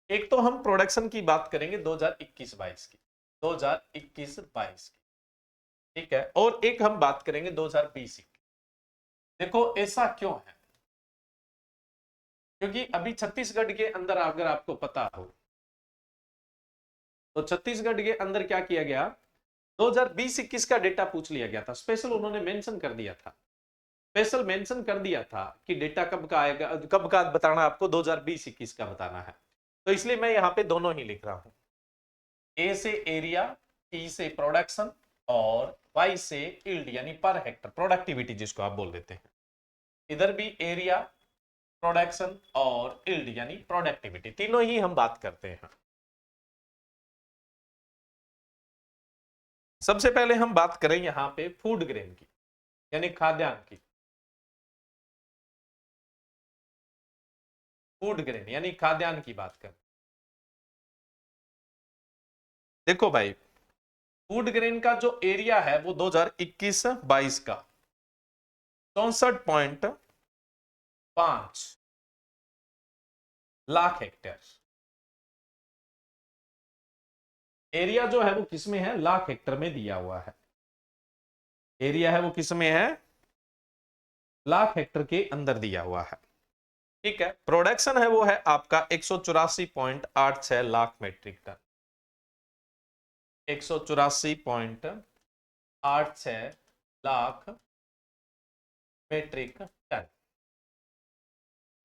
एक तो हम प्रोडक्शन की बात करेंगे 2021-22 की, 2021-22 की, ठीक है, और एक हम बात करेंगे 2020 की। देखो ऐसा क्यों है, क्योंकि अभी छत्तीसगढ़ के अंदर अगर आपको पता हो तो छत्तीसगढ़ के अंदर क्या किया गया, 2020-21 का डेटा पूछ लिया गया था, स्पेशल उन्होंने मेंशन कर दिया था, स्पेशल मेंशन कर दिया था कि डेटा कब का आएगा, कब का बताना आपको, 2020-21 का बताना है। तो इसलिए मैं यहां पे दोनों ही लिख रहा हूं, ए से एरिया, टी से प्रोडक्शन और वाई से इल्ड यानी पर हेक्टर प्रोडक्टिविटी जिसको आप बोल देते हैं। इधर भी एरिया, प्रोडक्शन और इल्ड यानी प्रोडक्टिविटी, तीनों ही हम बात करते हैं। सबसे पहले हम बात करें यहां पे फूड ग्रेन की यानी खाद्यान्न की, फूड ग्रेन यानी खाद्यान्न की बात करें। देखो भाई, फूड ग्रेन का जो एरिया है वो 2021-22 का 64.5 लाख हेक्टेयर, एरिया जो है वो किसमें है? लाख हेक्टर में दिया हुआ है। एरिया है वो किसमें है? लाख हेक्टर के अंदर दिया हुआ है। ठीक है, प्रोडक्शन है वो है आपका 184.86 lakh metric ton, 184.86 lakh metric ton.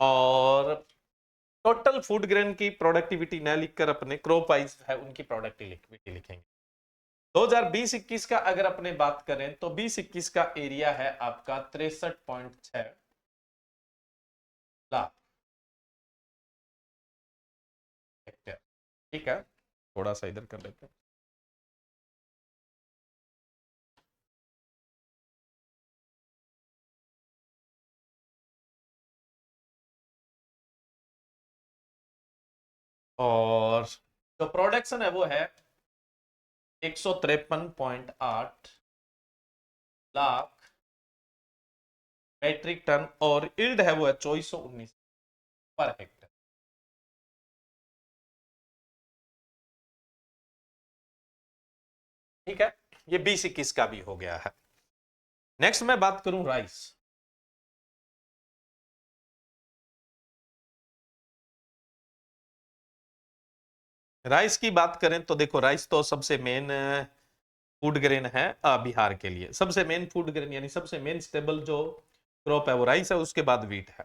और टोटल फूड ग्रेन की प्रोडक्टिविटी न लिखकर अपने क्रॉप वाइज है उनकी प्रोडक्टिविटी लिखेंगे। 2020-21 का अगर अपने बात करें तो 20-21 का एरिया है आपका 63.6 लाख हेक्टेयर। ठीक है, थोड़ा सा इधर कर लेते हैं। और जो प्रोडक्शन है वो है 153.8 लाख मेट्रिक टन और इल्ड है वो है 2419 पर हेक्टर। ठीक है, ये 20-21 का भी हो गया है। नेक्स्ट मैं बात करूं राइस। राइस की बात करें तो देखो, राइस तो सबसे मेन फूड ग्रेन है बिहार के लिए, सबसे मेन फूड ग्रेन यानी सबसे मेन स्टेबल जो क्रॉप है वो राइस है, उसके बाद व्हीट है।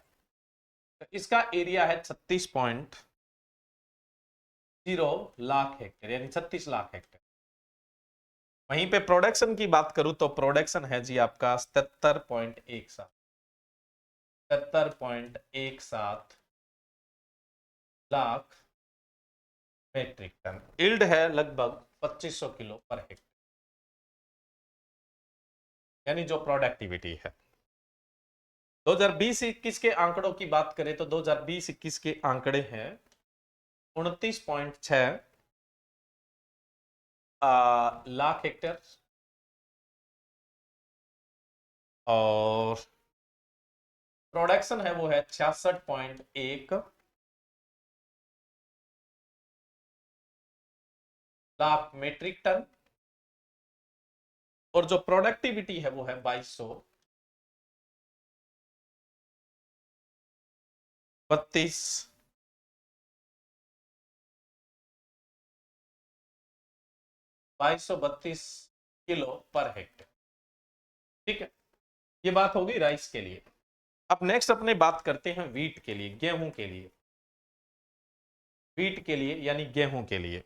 तो इसका एरिया है 36.0 लाख हेक्टेयर यानी 36 लाख हेक्टेयर। वहीं पे प्रोडक्शन की बात करूं तो प्रोडक्शन है जी आपका 77.17 77.17 लाख मेट्रिक टन। यील्ड है लगभग 2500 किलो पर हेक्टेयर, यानी जो प्रोडक्टिविटी है। 2020-21 के आंकड़ों की बात करें तो 2020-21 के आंकड़े हैं 29.6 लाख हेक्टेयर और प्रोडक्शन है वो है 66.1 लाख मेट्रिक टन और जो प्रोडक्टिविटी है वो है 2232 किलो पर हेक्टेयर। ठीक है, ये बात होगी राइस के लिए। अब नेक्स्ट अपने बात करते हैं वीट के लिए, गेहूं के लिए। वीट के लिए यानी गेहूं के लिए,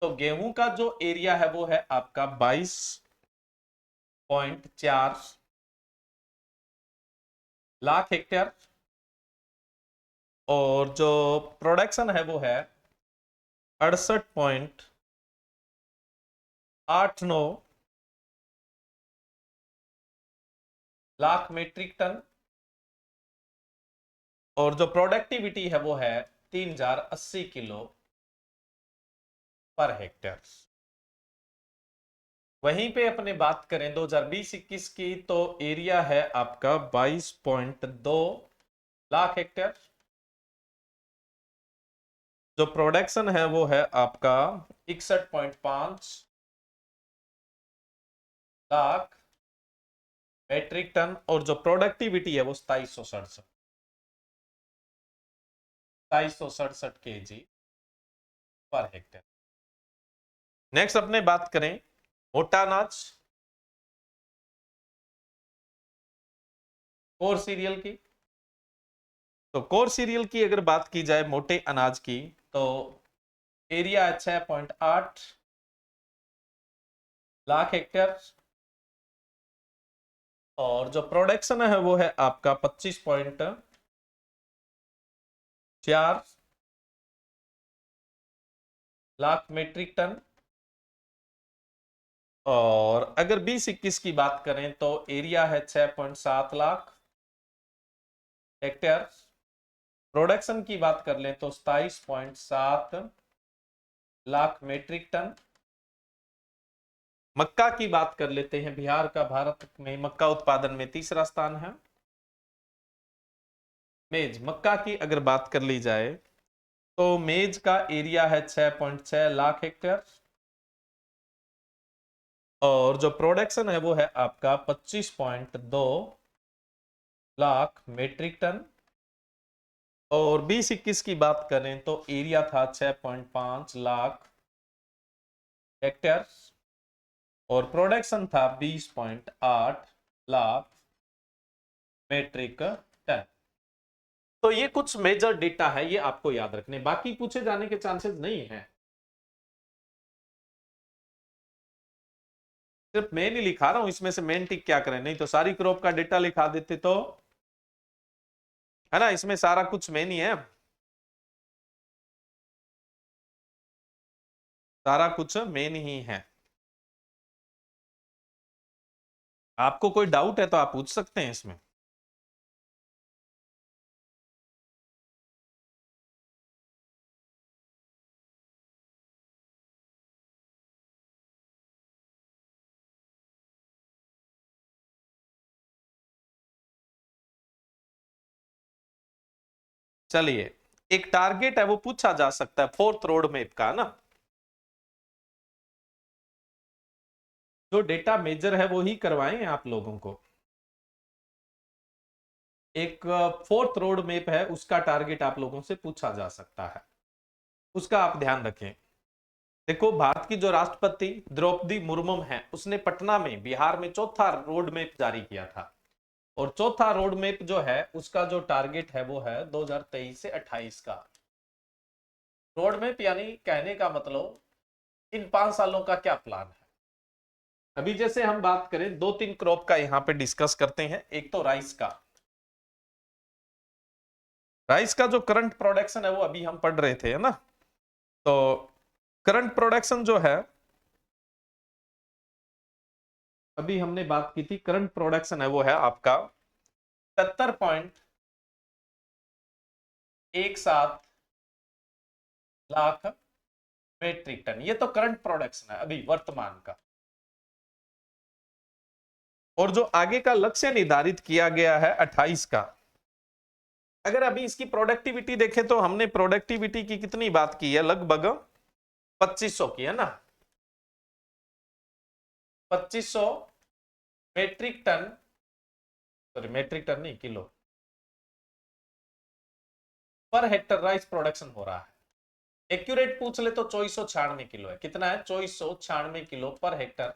तो गेहूं का जो एरिया है वो है आपका 22.4 लाख हेक्टेयर और जो प्रोडक्शन है वो है 68.89 लाख मेट्रिक टन और जो प्रोडक्टिविटी है वो है 3080 किलो पर हेक्टेयर। वहीं पे अपने बात करें 2020-21 की तो एरिया है आपका 22.2 लाख हेक्टेयर, जो प्रोडक्शन है वो है आपका 61.5 लाख मेट्रिक टन और जो प्रोडक्टिविटी है वो 2767 केजी पर हेक्टेयर। नेक्स्ट अपने बात करें मोटा अनाज कोर सीरियल की, तो कोर सीरियल की अगर बात की जाए मोटे अनाज की तो एरिया 6.8 लाख हेक्टेयर और जो प्रोडक्शन है वो है आपका 25.4 लाख मेट्रिक टन और अगर 20-21 की बात करें तो एरिया है 6.7 लाख हेक्टेयर। प्रोडक्शन की बात कर लें तो 27.7 लाख मेट्रिक टन। मक्का की बात कर लेते हैं, बिहार का भारत में मक्का उत्पादन में तीसरा स्थान है। मेज मक्का की अगर बात कर ली जाए तो मेज का एरिया है 6.6 लाख हेक्टेयर और जो प्रोडक्शन है वो है आपका 25.2 लाख मेट्रिक टन और 20-21 की बात करें तो एरिया था 6.5 लाख हेक्टेयर और प्रोडक्शन था 20.8 लाख मेट्रिक टन। तो ये कुछ मेजर डेटा है, ये आपको याद रखने, बाकी पूछे जाने के चांसेस नहीं है। सिर्फ मैं नहीं लिखा रहा हूं, इसमें से मेन टिक क्या करें, नहीं तो सारी क्रॉप का डेटा लिखा देते तो, है ना, इसमें सारा कुछ मेन ही है, सारा कुछ मेन ही है। आपको कोई डाउट है तो आप पूछ सकते हैं इसमें। चलिए, एक टारगेट है वो पूछा जा सकता है फोर्थ रोड मैप का ना, जो डेटा मेजर है वो ही करवाएं आप लोगों को। एक फोर्थ रोड मैप है, उसका टारगेट आप लोगों से पूछा जा सकता है, उसका आप ध्यान रखें। देखो, भारत की जो राष्ट्रपति द्रौपदी मुर्मू है, उसने पटना में बिहार में चौथा रोड मैप जारी किया था और चौथा रोड मैप जो है उसका जो टारगेट है वो है 2023 से 28 का रोड मैप, यानी कहने का मतलब इन 5 सालों का क्या प्लान है। अभी जैसे हम बात करें दो तीन क्रॉप का यहां पे डिस्कस करते हैं। एक तो राइस का, राइस का जो करंट प्रोडक्शन है वो अभी हम पढ़ रहे थे, है ना। तो करंट प्रोडक्शन जो है, अभी हमने बात की थी, करंट प्रोडक्शन है वो है आपका 77.17 लाख मेट्रिक टन। ये तो करंट प्रोडक्शन है अभी वर्तमान का। और जो आगे का लक्ष्य निर्धारित किया गया है 28 का, अगर अभी इसकी प्रोडक्टिविटी देखें तो हमने प्रोडक्टिविटी की कितनी बात की है, लगभग 2500 की, है ना। 2500 metric ton, sorry metric ton नहीं, kilo per hectare rice production हो रहा है। एक्यूरेट पूछ ले तो 2496 किलो है। कितना है? 2496 किलो पर हेक्टर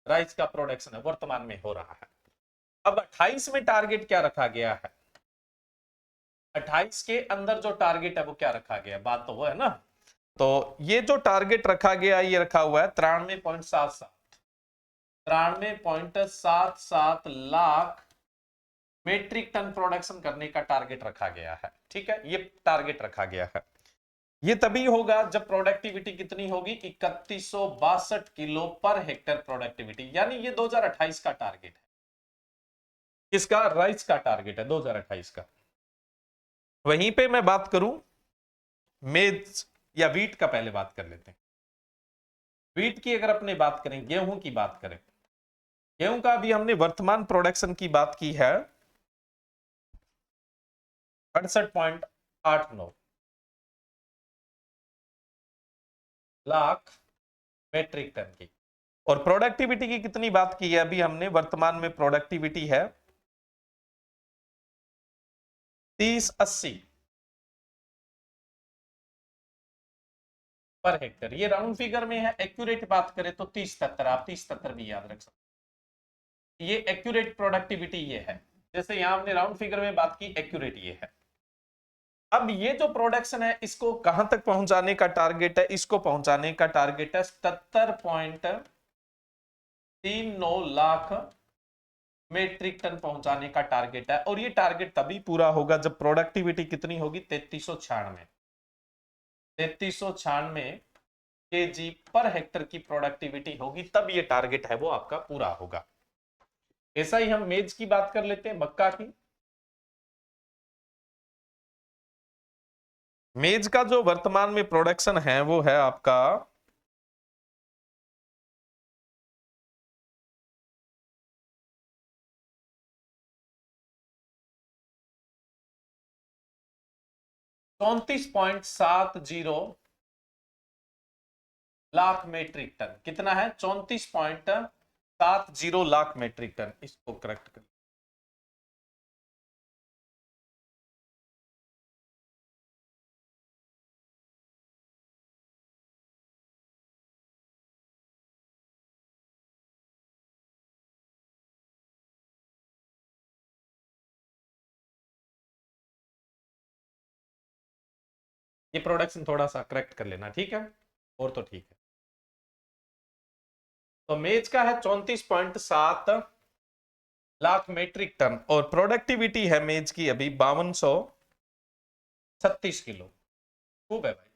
राइस का प्रोडक्शन है वर्तमान में हो रहा है। अब 28 में टारगेट क्या रखा गया है? 28 के अंदर जो टारगेट है वो क्या रखा गया, बात तो वो है ना। तो ये जो टारगेट रखा गया, ये रखा हुआ है 93.77 लाख मेट्रिक टन प्रोडक्शन करने का टारगेट रखा गया है। ठीक है, ये टारगेट रखा गया है। ये तभी होगा जब प्रोडक्टिविटी कितनी होगी, 3162 किलो पर हेक्टर प्रोडक्टिविटी, यानी ये 2028 का टारगेट है। किसका? राइस का टारगेट है 2028 का। वहीं पे मैं बात करूं मेज या वीट का, पहले बात कर लेते हैं। वीट की अगर अपने बात करें, गेहूं की बात करें, गेहूं का अभी हमने वर्तमान प्रोडक्शन की बात की है 68.89 लाख मेट्रिक टन की। और प्रोडक्टिविटी की कितनी बात की है अभी हमने, वर्तमान में प्रोडक्टिविटी है 3080 पर हेक्टर। ये राउंड फिगर में है, एक्यूरेट बात करें तो 3073, आप 3073 भी याद रख सकते। ये एक्यूरेट प्रोडक्टिविटी ये है। जैसे यहां हमने राउंड फिगर में बात की, एक्यूरेट ये है। अब ये जो प्रोडक्शन है इसको कहां तक पहुंचाने का टारगेट है? इसको पहुंचाने का टारगेट है 77.39 लाख मेट्रिक टन पहुंचाने का टारगेट है। और ये टारगेट तभी पूरा होगा जब प्रोडक्टिविटी कितनी होगी, 3396, 3396 केजी पर हेक्टर की प्रोडक्टिविटी होगी, तब ये टारगेट है वो आपका पूरा होगा। ऐसा ही हम मेज की बात कर लेते हैं, मक्का की। मेज का जो वर्तमान में प्रोडक्शन है वो है आपका 34.70 लाख मेट्रिक टन। कितना है? 34.70 लाख मेट्रिक टन। इसको करेक्ट कर, ये प्रोडक्शन थोड़ा सा करेक्ट कर लेना, ठीक है। और तो ठीक है। तो मेज का है 34.7 लाख मेट्रिक टन और प्रोडक्टिविटी है मेज की अभी 5236 किलो। खूब है भाई,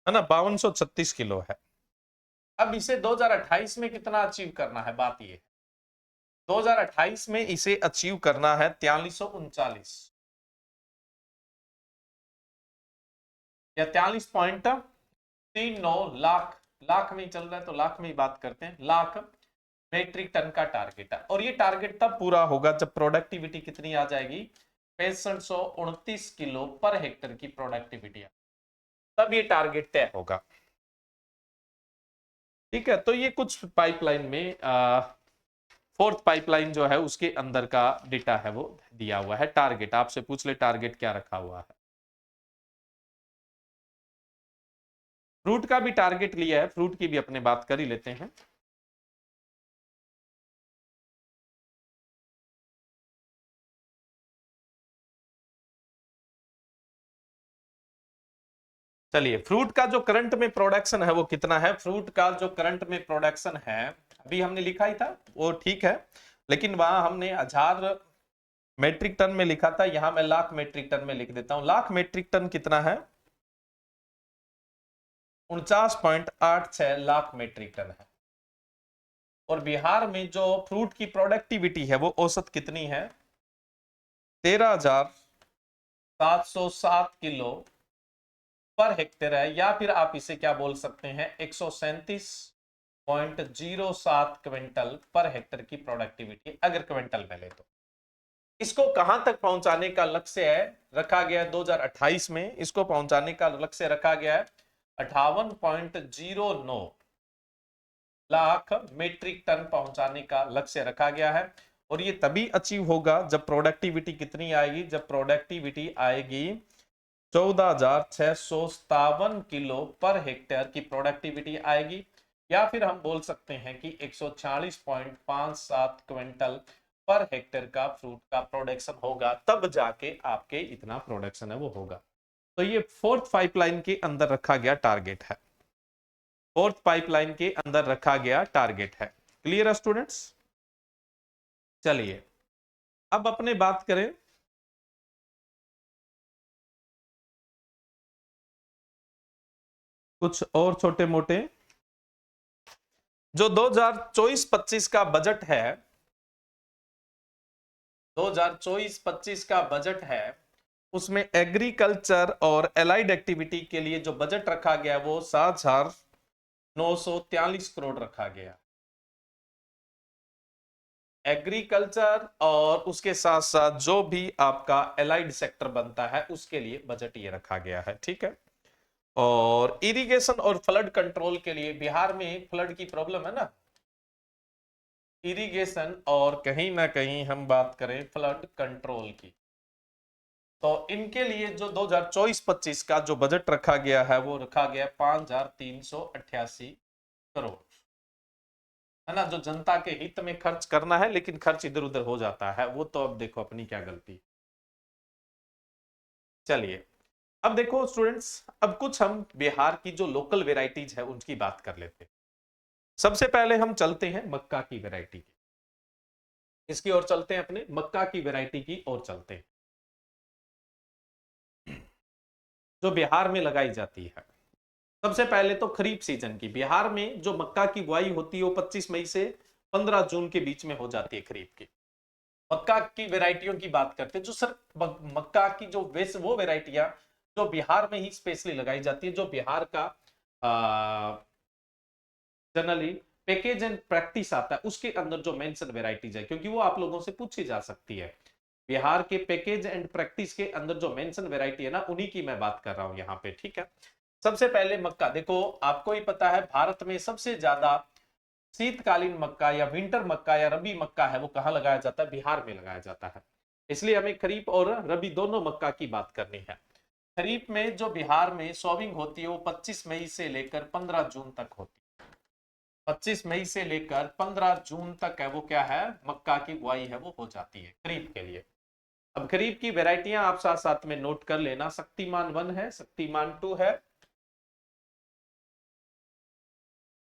है ना, 5236 किलो है। अब इसे 2028 में कितना अचीव करना है, बात ये। 2028 में इसे अचीव करना है 4339 या 43.39 लाख। लाख में ही चल रहा है तो लाख में ही बात करते हैं, लाख मेट्रिक टन का टारगेट है। और ये टारगेट तब पूरा होगा जब प्रोडक्टिविटी कितनी आ जाएगी, 6529 किलो पर हेक्टर की प्रोडक्टिविटी, तब ये टारगेट तय होगा। ठीक है, तो ये कुछ पाइपलाइन में फोर्थ पाइपलाइन जो है उसके अंदर का डेटा है वो दिया हुआ है। टारगेट आपसे पूछ ले, टारगेट क्या रखा हुआ है। फ्रूट का भी टारगेट लिया है, फ्रूट की भी अपने बात कर ही लेते हैं। चलिए, फ्रूट का जो करंट में प्रोडक्शन है वो कितना है? फ्रूट का जो करंट में प्रोडक्शन है, अभी हमने लिखा ही था वो ठीक है, लेकिन वहां हमने 1000 मेट्रिक टन में लिखा था, यहां मैं लाख मेट्रिक टन में लिख देता हूं। लाख मेट्रिक टन कितना है? 49.86 लाख मेट्रिक टन है। और बिहार में जो फ्रूट की प्रोडक्टिविटी है वो औसत कितनी है? 13,707 किलो पर हेक्टेयर है, या फिर आप इसे क्या बोल सकते हैं, 137.07 क्विंटल पर हेक्टेयर की प्रोडक्टिविटी अगर क्विंटल में ले तो। इसको कहां तक पहुंचाने का लक्ष्य है रखा गया है? 2028 में इसको पहुंचाने का लक्ष्य रखा गया है 58.09 लाख मीट्रिक टन पहुंचाने का लक्ष्य रखा गया है। और ये तभी अचीव होगा जब प्रोडक्टिविटी कितनी आएगी? जब प्रोडक्टिविटी आएगी 14,657 किलो पर हेक्टेयर की प्रोडक्टिविटी आएगी, या फिर हम बोल सकते हैं कि 146.57 क्विंटल पर हेक्टेयर का फ्रूट का प्रोडक्शन होगा, तब जाके आपके इतना प्रोडक्शन है वो होगा। तो ये फोर्थ पाइपलाइन के अंदर रखा गया टारगेट है, फोर्थ पाइपलाइन के अंदर रखा गया टारगेट है। क्लियर है स्टूडेंट्स? चलिए अब अपने बात करें कुछ और छोटे मोटे, जो 2024-25 का बजट है, 2024-25 का बजट है, उसमें एग्रीकल्चर और एलाइड एक्टिविटी के लिए जो बजट रखा गया वो 7,943 करोड़ रखा गया। एग्रीकल्चर और उसके साथ साथ जो भी आपका एलाइड सेक्टर बनता है उसके लिए बजट ये रखा गया है, ठीक है। और इरिगेशन और फ्लड कंट्रोल के लिए, बिहार में फ्लड की प्रॉब्लम है ना, इरिगेशन और कहीं ना कहीं हम बात करें फ्लड कंट्रोल की, तो इनके लिए जो 2024-25 का जो बजट रखा गया है वो रखा गया 5,388 करोड़, है ना, जो जनता के हित में खर्च करना है, लेकिन खर्च इधर उधर हो जाता है, वो तो अब देखो अपनी क्या गलती। चलिए अब देखो स्टूडेंट्स, अब कुछ हम बिहार की जो लोकल वेराइटीज है उनकी बात कर लेते हैं। सबसे पहले हम चलते हैं मक्का की वेराइटी की, इसकी ओर चलते हैं, अपने मक्का की वेराइटी की ओर चलते हैं जो बिहार में लगाई जाती है। सबसे पहले तो खरीफ सीजन की, बिहार में जो मक्का की बुआई होती है वो 25 मई से 15 जून के बीच में हो जाती है खरीफ की। मक्का की वेराइटियों की बात करते हैं, जो सर मक्का की जो वो वेराइटियां जो बिहार में ही स्पेशली लगाई जाती है, जो बिहार का जनरली पैकेज एंड प्रैक्टिस आता है उसके अंदर जो मेंशन वेराइटीज है, क्योंकि वो आप लोगों से पूछी जा सकती है। बिहार के पैकेज एंड प्रैक्टिस के अंदर जो मेंशन वेराइटी है ना, उन्हीं की मैं बात कर रहा हूं यहाँ पे, ठीक है। सबसे पहले मक्का देखो, आपको ही पता है भारत में सबसे ज्यादा शीतकालीन मक्का या विंटर मक्का या रबी मक्का है वो कहाँ लगाया जाता है? बिहार में लगाया जाता है। इसलिए हमें खरीफ और रबी दोनों मक्का की बात करनी है। खरीफ में जो बिहार में सोविंग होती है वो 25 मई से लेकर 15 जून तक होती है। 25 मई से लेकर 15 जून तक है वो क्या है, मक्का की बुआई है वो हो जाती है खरीफ के लिए। अब खरीफ की वेराइटियां आप साथ साथ में नोट कर लेना, शक्तिमान 1 है, शक्तिमान 2 है,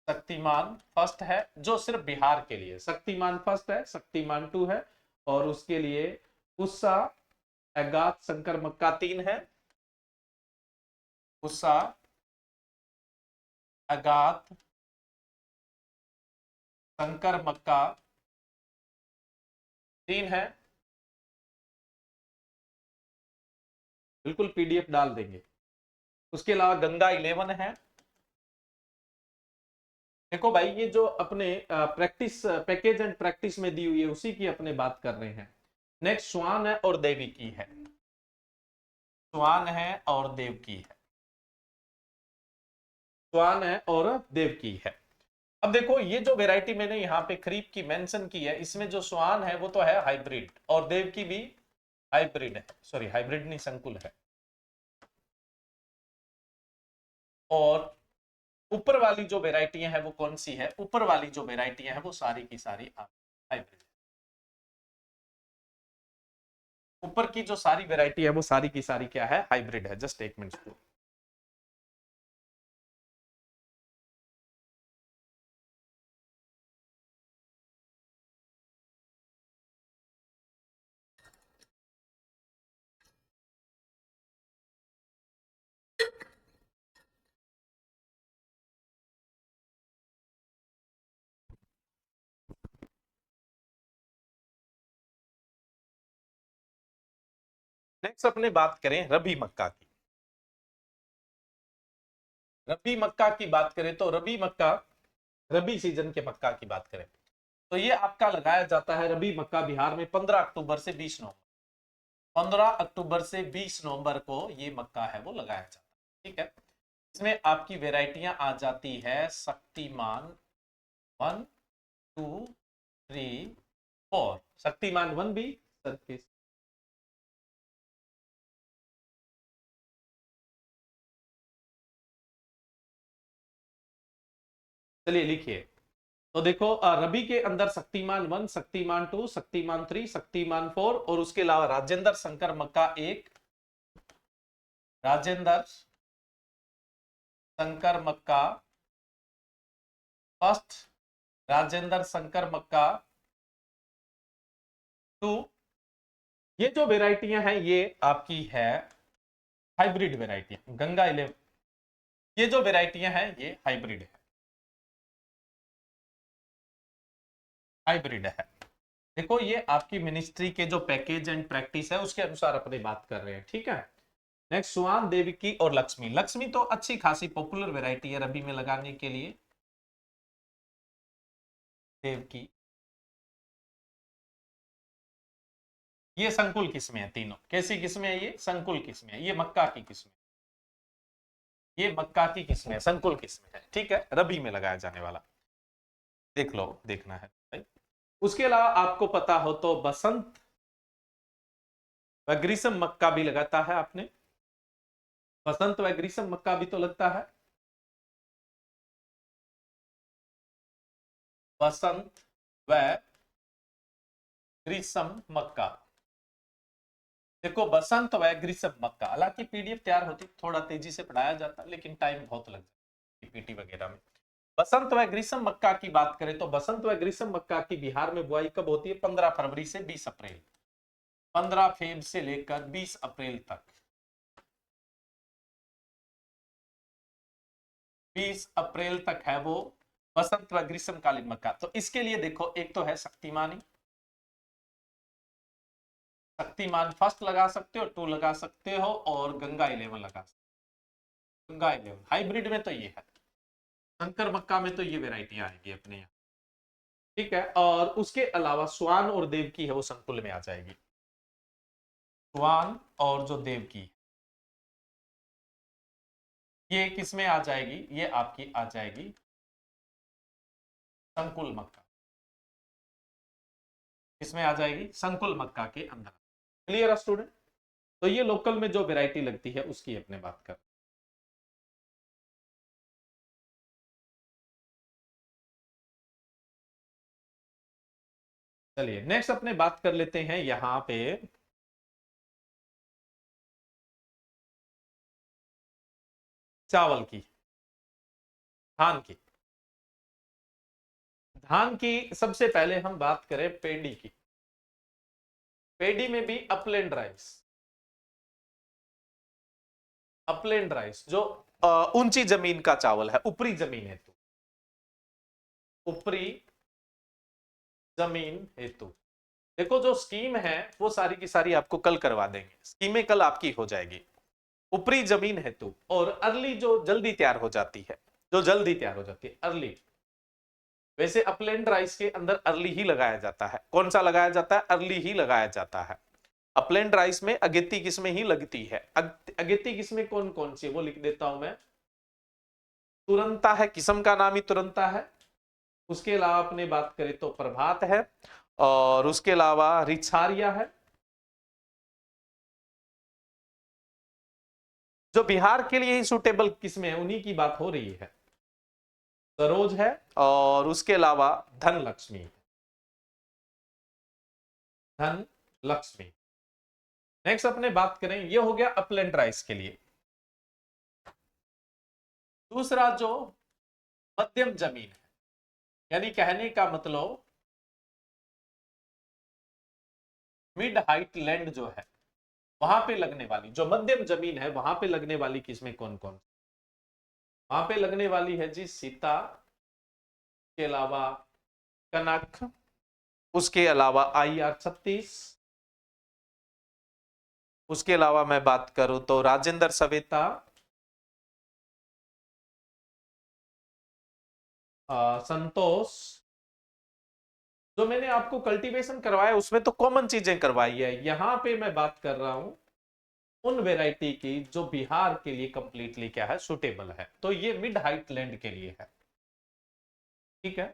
शक्तिमान फर्स्ट है, जो सिर्फ बिहार के लिए शक्तिमान फर्स्ट है, शक्तिमान 2 है, और उसके लिए उषा अगात शंकर मक्का 3 है, उषा अगात शंकर मक्का 3 है, बिल्कुल पीडीएफ डाल देंगे। उसके अलावा गंगा 11 है। देखो भाई, ये जो अपने प्रैक्टिस पैकेज एंड प्रैक्टिस में दी हुई है उसी की अपने बात कर रहे हैं। नेक्स्ट स्वान है और देवी की है, स्वान है और देव की है, स्वान है और देव की है। अब देखो ये जो वेराइटी मैंने यहाँ पे खरीफ की मेंशन की है, इसमें जो स्वान है वो तो है हाइब्रिड, और देव की भी हाइब्रिड है, सॉरी हाइब्रिड नहीं संकुल है। और ऊपर वाली जो वेराइटियां हैं वो कौन सी है? ऊपर वाली जो वेराइटियां हैं वो सारी की सारी हाइब्रिड। ऊपर की जो सारी वेराइटी है वो सारी की सारी क्या है? हाइब्रिड है। जस्ट एक मिनट। नेक्स्ट अपने बात करें रबी मक्का की। रबी मक्का की बात करें तो रबी मक्का, रबी सीजन के मक्का की बात करें तो ये आपका लगाया जाता है रबी मक्का बिहार में 15 अक्टूबर से 20 नवंबर। 15 अक्टूबर से 20 नवंबर को ये मक्का है वो लगाया जाता है। ठीक है, इसमें आपकी वेराइटियां आ जाती है शक्तिमान 1 2 3 4। शक्तिमान 1 भी सर के, चलिए लिखिए। तो देखो रबी के अंदर शक्तिमान 1, शक्तिमान 2, शक्तिमान 3, शक्तिमान 4 और उसके अलावा राजेंद्र शंकर मक्का 1, राजेंद्र शंकर मक्का फर्स्ट, राजेंद्र शंकर मक्का 2। ये जो वेराइटियां हैं ये आपकी है हाइब्रिड वेराइटियां, गंगा 11। ये जो वेराइटियां हैं ये हाइब्रिड है, हाइब्रिड है। देखो ये आपकी मिनिस्ट्री के जो पैकेज एंड प्रैक्टिस है उसके अनुसार अपने बात कर रहे हैं। ठीक है, नेक्स्ट सुआन, देवकी और लक्ष्मी। लक्ष्मी तो अच्छी खासी पॉपुलर वैरायटी है रबी में लगाने के लिए। देवकी, ये संकुल किस्में हैं तीनों। कैसी किस्में है ये? संकुल किस्में है। ये मक्का की किस्में, ये मक्का की किस्में है, संकुल किस्में है। ठीक है, रबी में लगाया जाने वाला देख लो, देखना है भाई। उसके अलावा आपको पता हो तो बसंत व ग्रीष्म मक्का भी लगाता है आपने। बसंत व ग्रीष्म मक्का भी तो लगता है। बसंत व ग्रीष्म मक्का। देखो बसंत व ग्रीष्म मक्का, हालांकि पीडीएफ तैयार होती थोड़ा तेजी से पढ़ाया जाता लेकिन टाइम बहुत लग जाता पीपीटी वगैरह में। बसंत व ग्रीष्म मक्का की बात करें तो बसंत व ग्रीष्म मक्का की बिहार में बुआई कब होती है? 15 फरवरी से 20 अप्रैल। 15 फेब से लेकर 20 अप्रैल तक, 20 अप्रैल तक है वो बसंत व ग्रीष्मकालीन मक्का। तो इसके लिए देखो एक तो है शक्तिमानी, शक्तिमान फर्स्ट लगा सकते हो, 2 लगा सकते हो और गंगा 11 लगा सकते हो। गंगा 11 हाइब्रिड में तो ये है, शंकर मक्का में तो ये वेराइटी आएगी अपने यहाँ। ठीक है, और उसके अलावा स्वान और देव की है वो संकुल में आ जाएगी। स्वान और जो देव की ये किस में आ जाएगी? ये आपकी आ जाएगी संकुल मक्का। इसमें आ जाएगी संकुल मक्का के अंदर। क्लियर है स्टूडेंट? तो ये लोकल में जो वैरायटी लगती है उसकी अपने बात कर। चलिए नेक्स्ट अपने बात कर लेते हैं यहां पे चावल की, धान की। धान की सबसे पहले हम बात करें पेडी की। पेडी में भी अपलैंड राइस, अपलैंड राइस जो ऊंची जमीन का चावल है, ऊपरी जमीन हेतु, ऊपरी जमीन हेतु। देखो जो स्कीम है वो सारी की सारी आपको कल करवा देंगे, स्कीमें कल आपकी हो जाएगी। ऊपरी जमीन हेतु और अर्ली जो जल्दी तैयार हो जाती है, जो जल्दी तैयार हो जाती है अर्ली। वैसे अपलैंड राइस के अंदर अर्ली ही लगाया जाता है। कौन सा लगाया जाता है? अर्ली ही लगाया जाता है। अपलैंड राइस में अगेती किस्में ही लगती है। अगेती किस्में कौन कौन सी वो लिख देता हूं मैं। तुरंता है, किस्म का नाम ही तुरंता है। उसके अलावा अपने बात करें तो प्रभात है और उसके अलावा रिछारिया है। जो बिहार के लिए ही सुटेबल किस्में है उन्हीं की बात हो रही है। सरोज है और उसके अलावा धन लक्ष्मी, धन लक्ष्मी। नेक्स्ट अपने बात करें, ये हो गया अपलैंड राइस के लिए। दूसरा जो मध्यम जमीन है, यानी कहने का मतलब मिड हाइट लैंड जो है वहां पे लगने वाली, जो मध्यम जमीन है वहां पे लगने वाली किस्में कौन कौन? वहां पे लगने वाली है जी सीता, के अलावा कनक, उसके अलावा IR 36, उसके अलावा मैं बात करूं तो राजेंद्र सवेता, संतोष। जो मैंने आपको कल्टीवेशन करवाया उसमें तो कॉमन चीजें करवाई है, यहां पे मैं बात कर रहा हूं उन वेराइटी की जो बिहार के लिए कंप्लीटली क्या है, सुटेबल है। तो ये मिड हाइट लैंड के लिए है, ठीक है।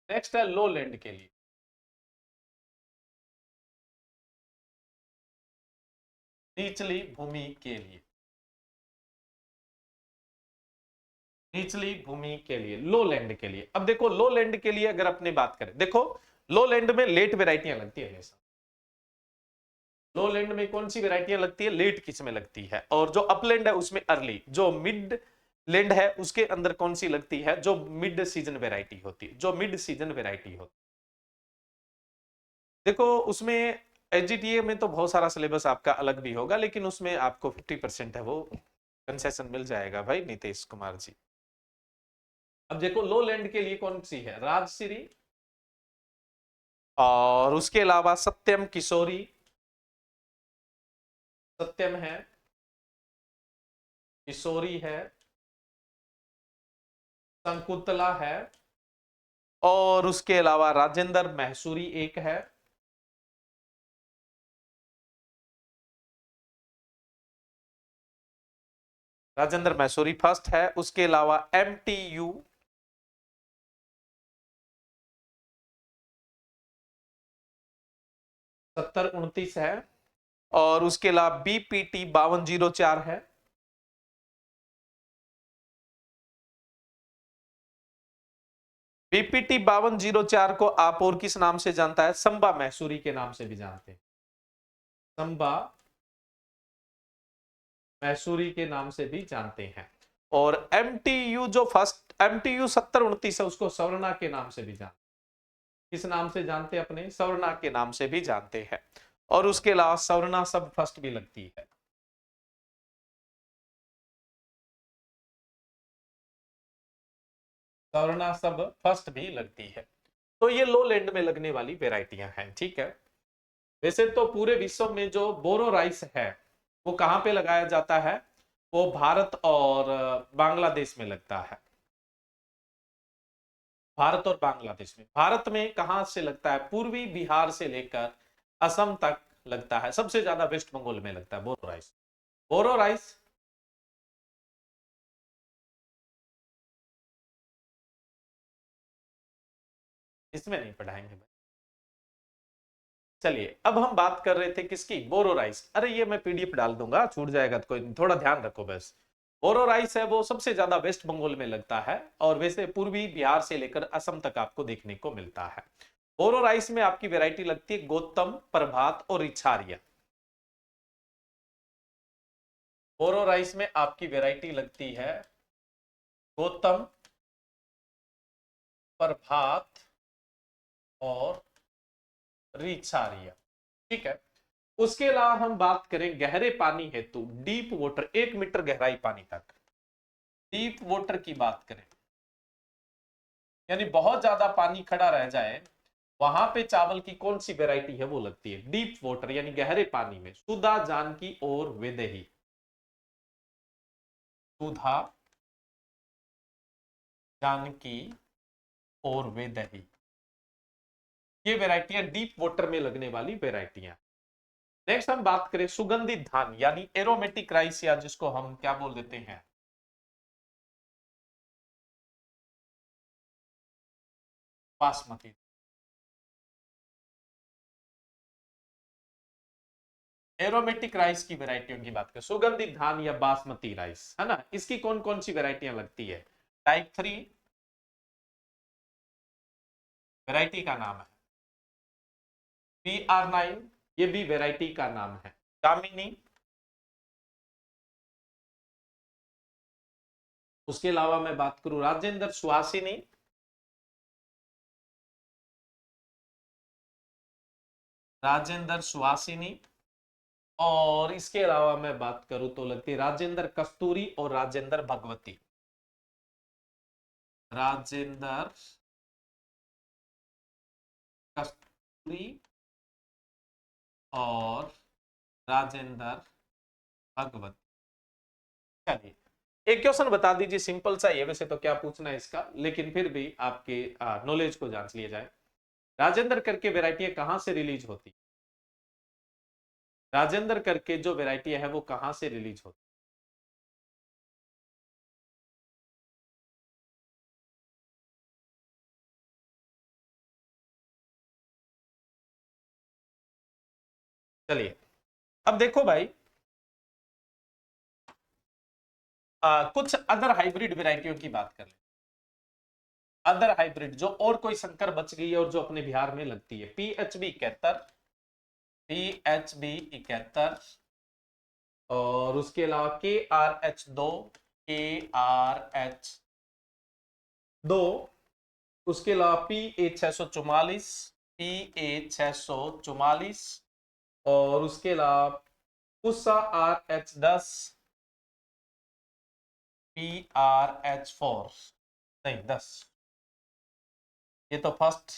नेक्स्ट है लो लैंड के लिए। निचली भूमि के लिए, निचली भूमि के लिए, लो लैंड के लिए। अब देखो लो लैंड के लिए अगर अपनी बात करें, देखो लो लैंड में लेट वेराइटियां लगती है हमेशा। लो लैंड में कौन सी वेराइटियां लगती है, लेट किस्में लगती है। और जो अपलैंड है उसमें अर्ली। जो मिड लैंड है उसके अंदर कौन सी लगती है, जो मिड सीजन वेराइटी होती है, जो मिड सीजन वेराइटी होती है। देखो उसमें एचजीटीए में तो बहुत सारा सिलेबस आपका अलग भी होगा, लेकिन उसमें आपको 50% है वो कंसेशन मिल जाएगा भाई नीतीश कुमार जी। अब देखो लो लैंड के लिए कौन सी है, राजश्री, और उसके अलावा सत्यम किशोरी, सत्यम है, किशोरी है, संकुतला है, और उसके अलावा राजेंद्र मैसूरी एक है। राजेंद्र मैसूरी फर्स्ट है। उसके अलावा MTU 7029 है, और उसके अलावा BPT 5204 है। BPT 5204 को आप और किस नाम से जानता है, संबा मैसूरी के नाम से भी जानते हैं, संबा मैसूरी के नाम से भी जानते हैं। और MTU जो फर्स्ट MTU 7029 है उसको सवर्णा के नाम से भी जानते हैं। किस नाम से जानते हैं, अपने सवर्णा के नाम से भी जानते हैं। और उसके अलावा सवर्णा सब फर्स्ट भी लगती है। सवर्णा सब फर्स्ट भी लगती है। तो ये लो लैंड में लगने वाली वेराइटियां हैं, ठीक है। वैसे तो पूरे विश्व में जो बोरो राइस है वो कहां पे लगाया जाता है, वो भारत और बांग्लादेश में लगता है। भारत और बांग्लादेश में, भारत में कहां से लगता है, पूर्वी बिहार से लेकर असम तक लगता है। सबसे ज्यादा वेस्ट बंगाल में लगता है बोरो राइस। बोरो राइस इसमें नहीं पढ़ाएंगे भाई। चलिए अब हम बात कर रहे थे किसकी, बोरो राइस। अरे ये मैं PDF डाल दूंगा, छूट जाएगा तो कोई, थोड़ा ध्यान रखो बस। बोरो राइस है वो सबसे ज्यादा वेस्ट बंगाल में लगता है, और वैसे पूर्वी बिहार से लेकर असम तक आपको देखने को मिलता है। बोरो राइस में आपकी वैरायटी लगती है गौतम, प्रभात और रिछारिया। बोरो राइस में आपकी वैरायटी लगती है गौतम, प्रभात और रिछारिया, ठीक है। उसके अलावा हम बात करें गहरे पानी हेतु, डीप वाटर, 1 मीटर गहराई पानी तक, डीप वाटर की बात करें, यानी बहुत ज्यादा पानी खड़ा रह जाए, वहां पे चावल की कौन सी वैरायटी है वो लगती है, डीप वाटर यानी गहरे पानी में। सुधा, जानकी और वेदेही, सुधा, जानकी और वेदेही, ये वैरायटियां डीप वाटर में लगने वाली वैरायटियां। नेक्स्ट हम बात करें सुगंधित धान यानी एरोमेटिक राइस, या जिसको हम क्या बोल देते हैं, बासमती। एरोमेटिक राइस की वैरायटियों की बात करें, सुगंधित धान या बासमती राइस, है ना, इसकी कौन कौन सी वैरायटियां लगती है। टाइप 3 वैरायटी का नाम है, PR9 ये भी वैरायटी का नाम है, कामिनी। उसके अलावा मैं बात करूं राजेंद्र सुहासिनी, राजेंद्र सुहासिनी। और इसके अलावा मैं बात करूं तो लगती है राजेंद्र कस्तूरी और राजेंद्र भगवती, राजेंद्र कस्तूरी और राजेंद्र भगवत। चलिए एक क्वेश्चन बता दीजिए, सिंपल सा ये, वैसे तो क्या पूछना है इसका, लेकिन फिर भी आपके नॉलेज को जांच लिया जाए। राजेंद्र करके वैरायटी कहां से रिलीज होती? राजेंद्र करके जो वैरायटी है वो कहां से रिलीज होती? चलिए अब देखो भाई, कुछ अदर हाइब्रिड वैरायटियों की बात कर ले। अदर हाइब्रिड जो और कोई संकर बच गई है और जो अपने बिहार में लगती है, PHB 71, PHB 71, और उसके अलावा KRH2, KRH2, उसके अलावा PA 644, PA 644, और उसके अलावा पुसा RH10, PRH4, नहीं 10। ये तो फर्स्ट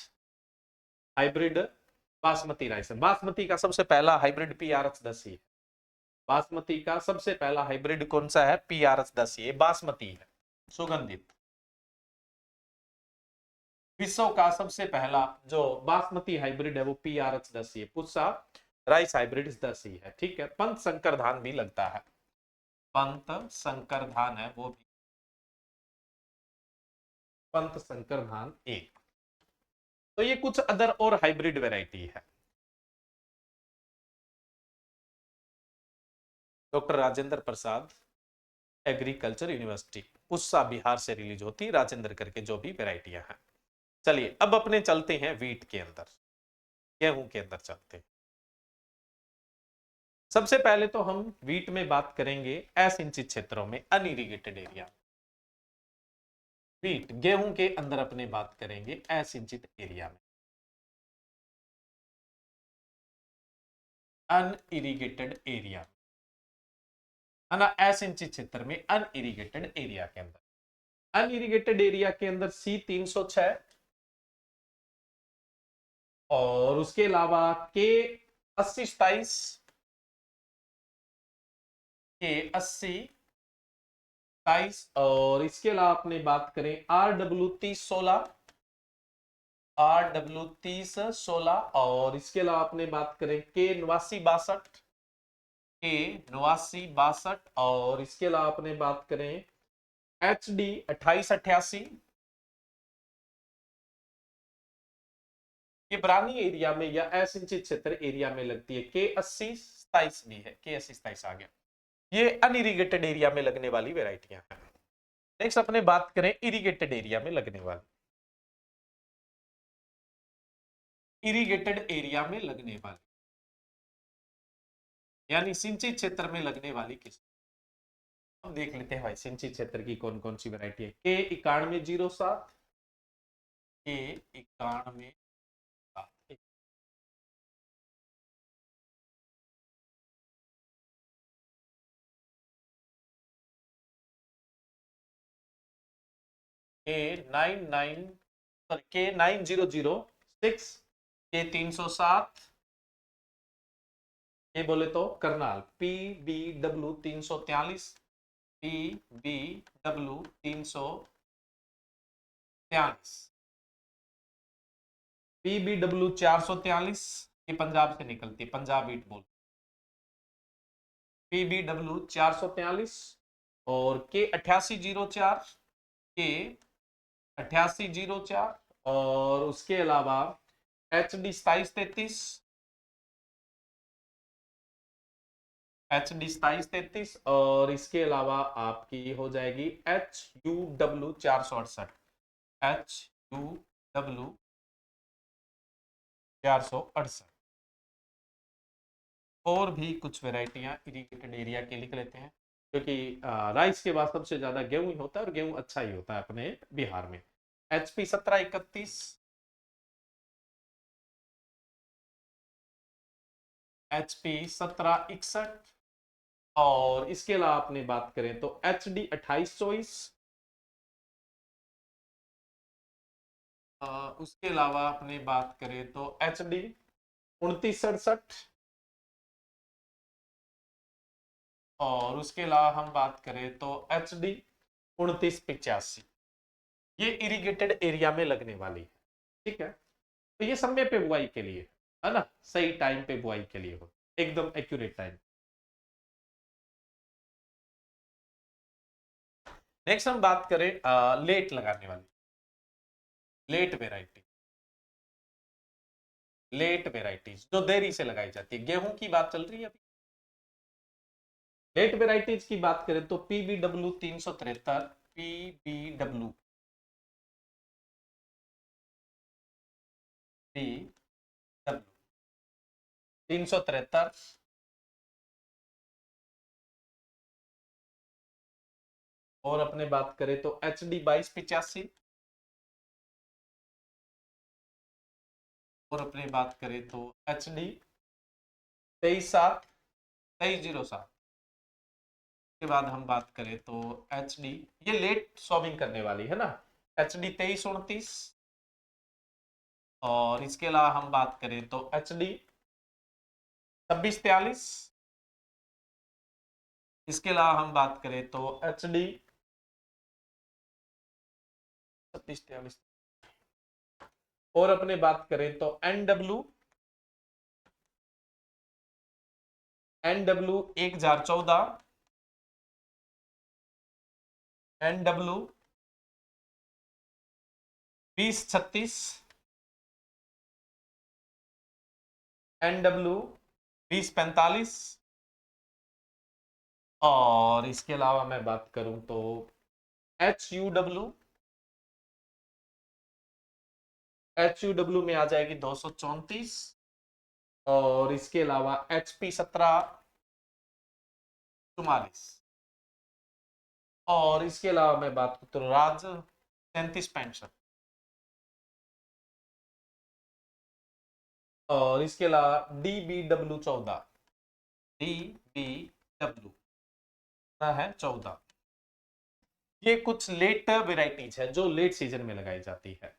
हाइब्रिड बासमती राइस है। बासमती का सबसे पहला हाइब्रिड PRH10 ही है। बासमती का सबसे पहला हाइब्रिड कौन सा है? PRH10, ये बासमती है, सुगंधित। विश्व का सबसे पहला जो बासमती हाइब्रिड है वो PRH10 है, पुसा राइस हाइब्रिड 10 ही है, ठीक है। पंत संकर धान भी लगता है, पंत संकर धान है वो भी, पंत संकर धान एक। तो ये कुछ अदर और हाइब्रिड वैरायटी है। Doctor Rajendra Prasad agriculture university, Puasa Bihar से रिलीज होती राजेंद्र करके जो भी वैरायटियां हैं। चलिए अब अपने चलते हैं वीट के अंदर, गेहूं के अंदर चलते हैं। सबसे पहले तो हम वीट में बात करेंगे असिंचित क्षेत्रों में, अनइरिगेटेड एरिया। वीट गेहूं के अंदर अपने बात करेंगे असिंचित एरिया में, अनइरिगेटेड एरिया है ना, असिंचित क्षेत्र में, अनइरिगेटेड एरिया के अंदर। अनइरिगेटेड एरिया के अंदर C306, और उसके अलावा K8027, K8027, और इसके अलावा अपने बात करें RW3016, RW3016, और इसके अलावा अपने बात करें K8962, K8962, और इसके अलावा अपने बात करें HD2888। ये बरानी एरिया में या असिंचित क्षेत्र एरिया में लगती है। K8027 भी है, K8027 आ गया। ये अनइरिगेटेड एरिया में लगने वाली वेराइटियां हैं। नेक्स्ट अपने बात करें इरिगेटेड एरिया में लगने वाली, इरिगेटेड एरिया में लगने वाली यानी सिंचित क्षेत्र में लगने वाली किस्म। हम देख लेते हैं भाई सिंचित क्षेत्र की कौन कौन सी वैरायटी है। K9107, K9107, K99, sorry K9006, K307, ये बोले तो करनाल PBW343, PBW343, PBW443, ये पंजाब से निकलती है, पंजाब वीट बोल, PBW443, और K8804, K8804, और उसके अलावा HD2733, HD2733, और इसके अलावा आपकी हो जाएगी HUW468, HUW468। और भी कुछ वैरायटियां इरिगेटेड एरिया के लिख लेते हैं, क्योंकि राइस के बाद सबसे ज्यादा गेहूं ही होता है, और गेहूं अच्छा ही होता है अपने बिहार में। HP 1731, HP 1761, और इसके अलावा अपने बात करें तो HD 2824, उसके अलावा अपने बात करें तो HD 2967, और उसके अलावा हम बात करें तो HD 2985, ये इरिगेटेड एरिया में लगने वाली है। ठीक है, तो ये समय पे बुआई के लिए है ना, सही टाइम पे बुआई के लिए हो, एकदम एक्यूरेट टाइम। नेक्स्ट हम बात करें लेट लगाने वाली, लेट वेराइटी, लेट वेराइटीज जो देरी से लगाई जाती है। गेहूं की बात चल रही है अभी। लेट वेराइटीज की बात करें तो PBW 373, PBW PW 373, और अपने बात करें तो HD 2285, और अपने बात करें तो HD 2307 के बाद हम बात करें तो HD, ये लेट सॉविंग करने वाली है ना, HD 2329, और इसके अलावा हम बात करें तो HD 2643, इसके अलावा हम बात करें तो HD 2643, और अपने बात करें तो NW 1014, NW 2036, NW 2045, और इसके अलावा मैं बात करूं तो HUW में आ जाएगी 234, और इसके अलावा HP 1744, और इसके अलावा मैं बात करूं तो राज 3365, और इसके अलावा DBW 14, DBW है 14। ये कुछ लेट वेराइटीज है जो लेट सीजन में लगाई जाती है।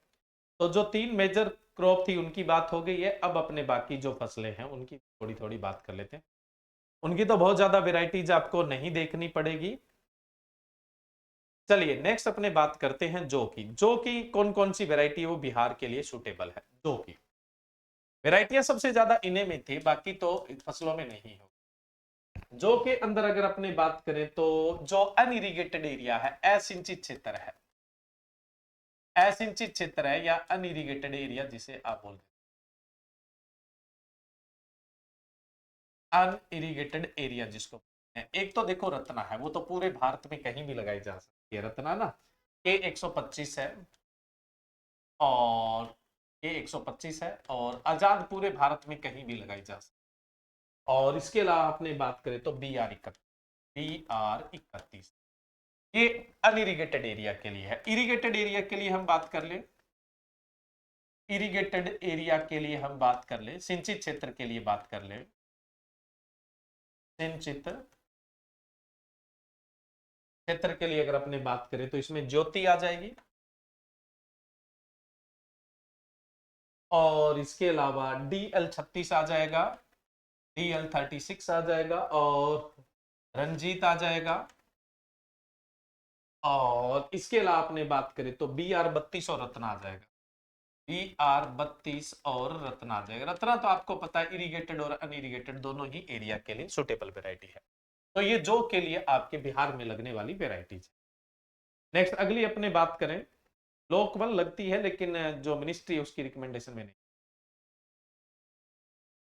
तो जो 3 मेजर क्रॉप थी उनकी बात हो गई है। अब अपने बाकी जो फसलें हैं उनकी थोड़ी थोड़ी बात कर लेते हैं। उनकी तो बहुत ज्यादा वेराइटीज आपको नहीं देखनी पड़ेगी। चलिए नेक्स्ट अपने बात करते हैं जौ की कौन कौन सी वेराइटी है वो बिहार के लिए सुटेबल है। जौ की वेराइटियां सबसे ज्यादा इन्हें में थी, बाकी तो फसलों में नहीं हो। जौ के अंदर अगर अपने बात करें तो जो अनइरिगेटेड एरिया है, असिंचित क्षेत्र है, असिंचित क्षेत्र है या अनइरिगेटेड एरिया जिसे आप बोलते हैं, अनइरिगेटेड एरिया जिसको है। एक तो देखो रत्ना है, वो तो पूरे भारत में कहीं भी लगाई जा सकती है, रत्ना ना, के 125 है, और के 125 है, और आजाद पूरे भारत में कहीं भी लगाई जा सकती है। और इसके अलावा अपने बात करें तो BR31, ये अनइरिगेटेड एरिया के लिए है। इरिगेटेड एरिया के लिए हम बात कर ले, इरिगेटेड एरिया के लिए हम बात कर ले, सिंचित क्षेत्र के लिए बात कर ले, सिंचित क्षेत्र के लिए अगर अपने बात करें तो इसमें ज्योति आ जाएगी, और इसके अलावा DL36 आ जाएगा, DL36 आ जाएगा, और रंजीत आ जाएगा, और इसके अलावा अपने बात करें तो BR32 और रत्ना आ जाएगा, BR32 और रत्ना आ जाएगा। रत्ना तो आपको पता है इरिगेटेड और अनइरिगेटेड दोनों ही एरिया के लिए सुटेबल वेराइटी है। तो ये जो के लिए आपके बिहार में लगने वाली वेराइटीज। नेक्स्ट अगली अपने बात करें, लोकवन लगती है लेकिन जो मिनिस्ट्री है उसकी रिकमेंडेशन में नहीं।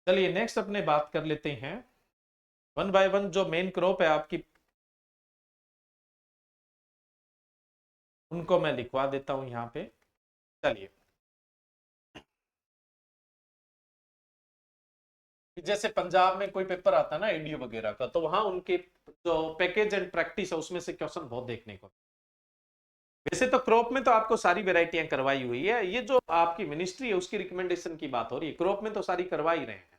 चलिए नेक्स्ट अपने बात कर लेते हैं वन बाय वन, जो मेन क्रॉप है आपकी उनको मैं लिखवा देता हूं यहां पे। चलिए, जैसे पंजाब में कोई पेपर आता है ना एडीओ वगैरह का, तो वहां उनके जो पैकेज एंड प्रैक्टिस है उसमें से क्वेश्चन बहुत देखने को। वैसे तो क्रॉप में तो आपको सारी वेराइटियां करवाई हुई है, ये जो आपकी मिनिस्ट्री है उसकी रिकमेंडेशन की बात हो रही है, क्रॉप में तो सारी करवा ही रहे हैं।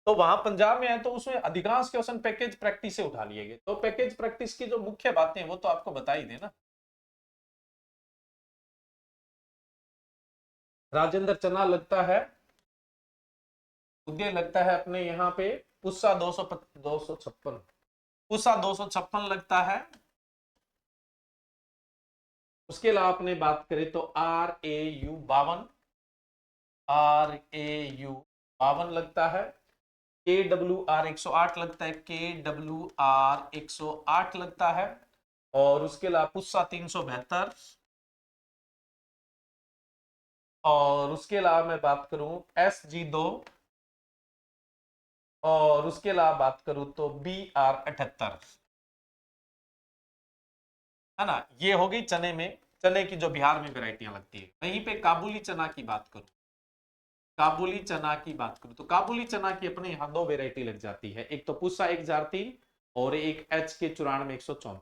तो वहां पंजाब में है तो उसमें अधिकांश क्वेश्चन पैकेज प्रैक्टिस से उठा लिए गए, तो पैकेज प्रैक्टिस की जो मुख्य बातें हैं वो तो आपको बता ही देना। राजेंद्र चना लगता है, उदय लगता है अपने यहाँ पे, पुस्सा 256, पूसा 256 लगता है। उसके अलावा अपने बात करें तो RAU 52, RAU 52 लगता है। KWR 108 लगता है, KWR 108 लगता है। और उसके अलावा पुस्सा 372। और उसके अलावा मैं बात करूं SG2। और उसके अलावा बात करूं तो BR 78, है ना। ये हो गई चने में, चने की जो बिहार में वैरायटियां लगती है। वहीं पे काबुली चना की बात करूं, काबुली चना की बात करूं तो काबुली चना की अपने यहाँ दो वेरायटी लग जाती है। एक तो पुस्सा 1003 और एक HK 94 134।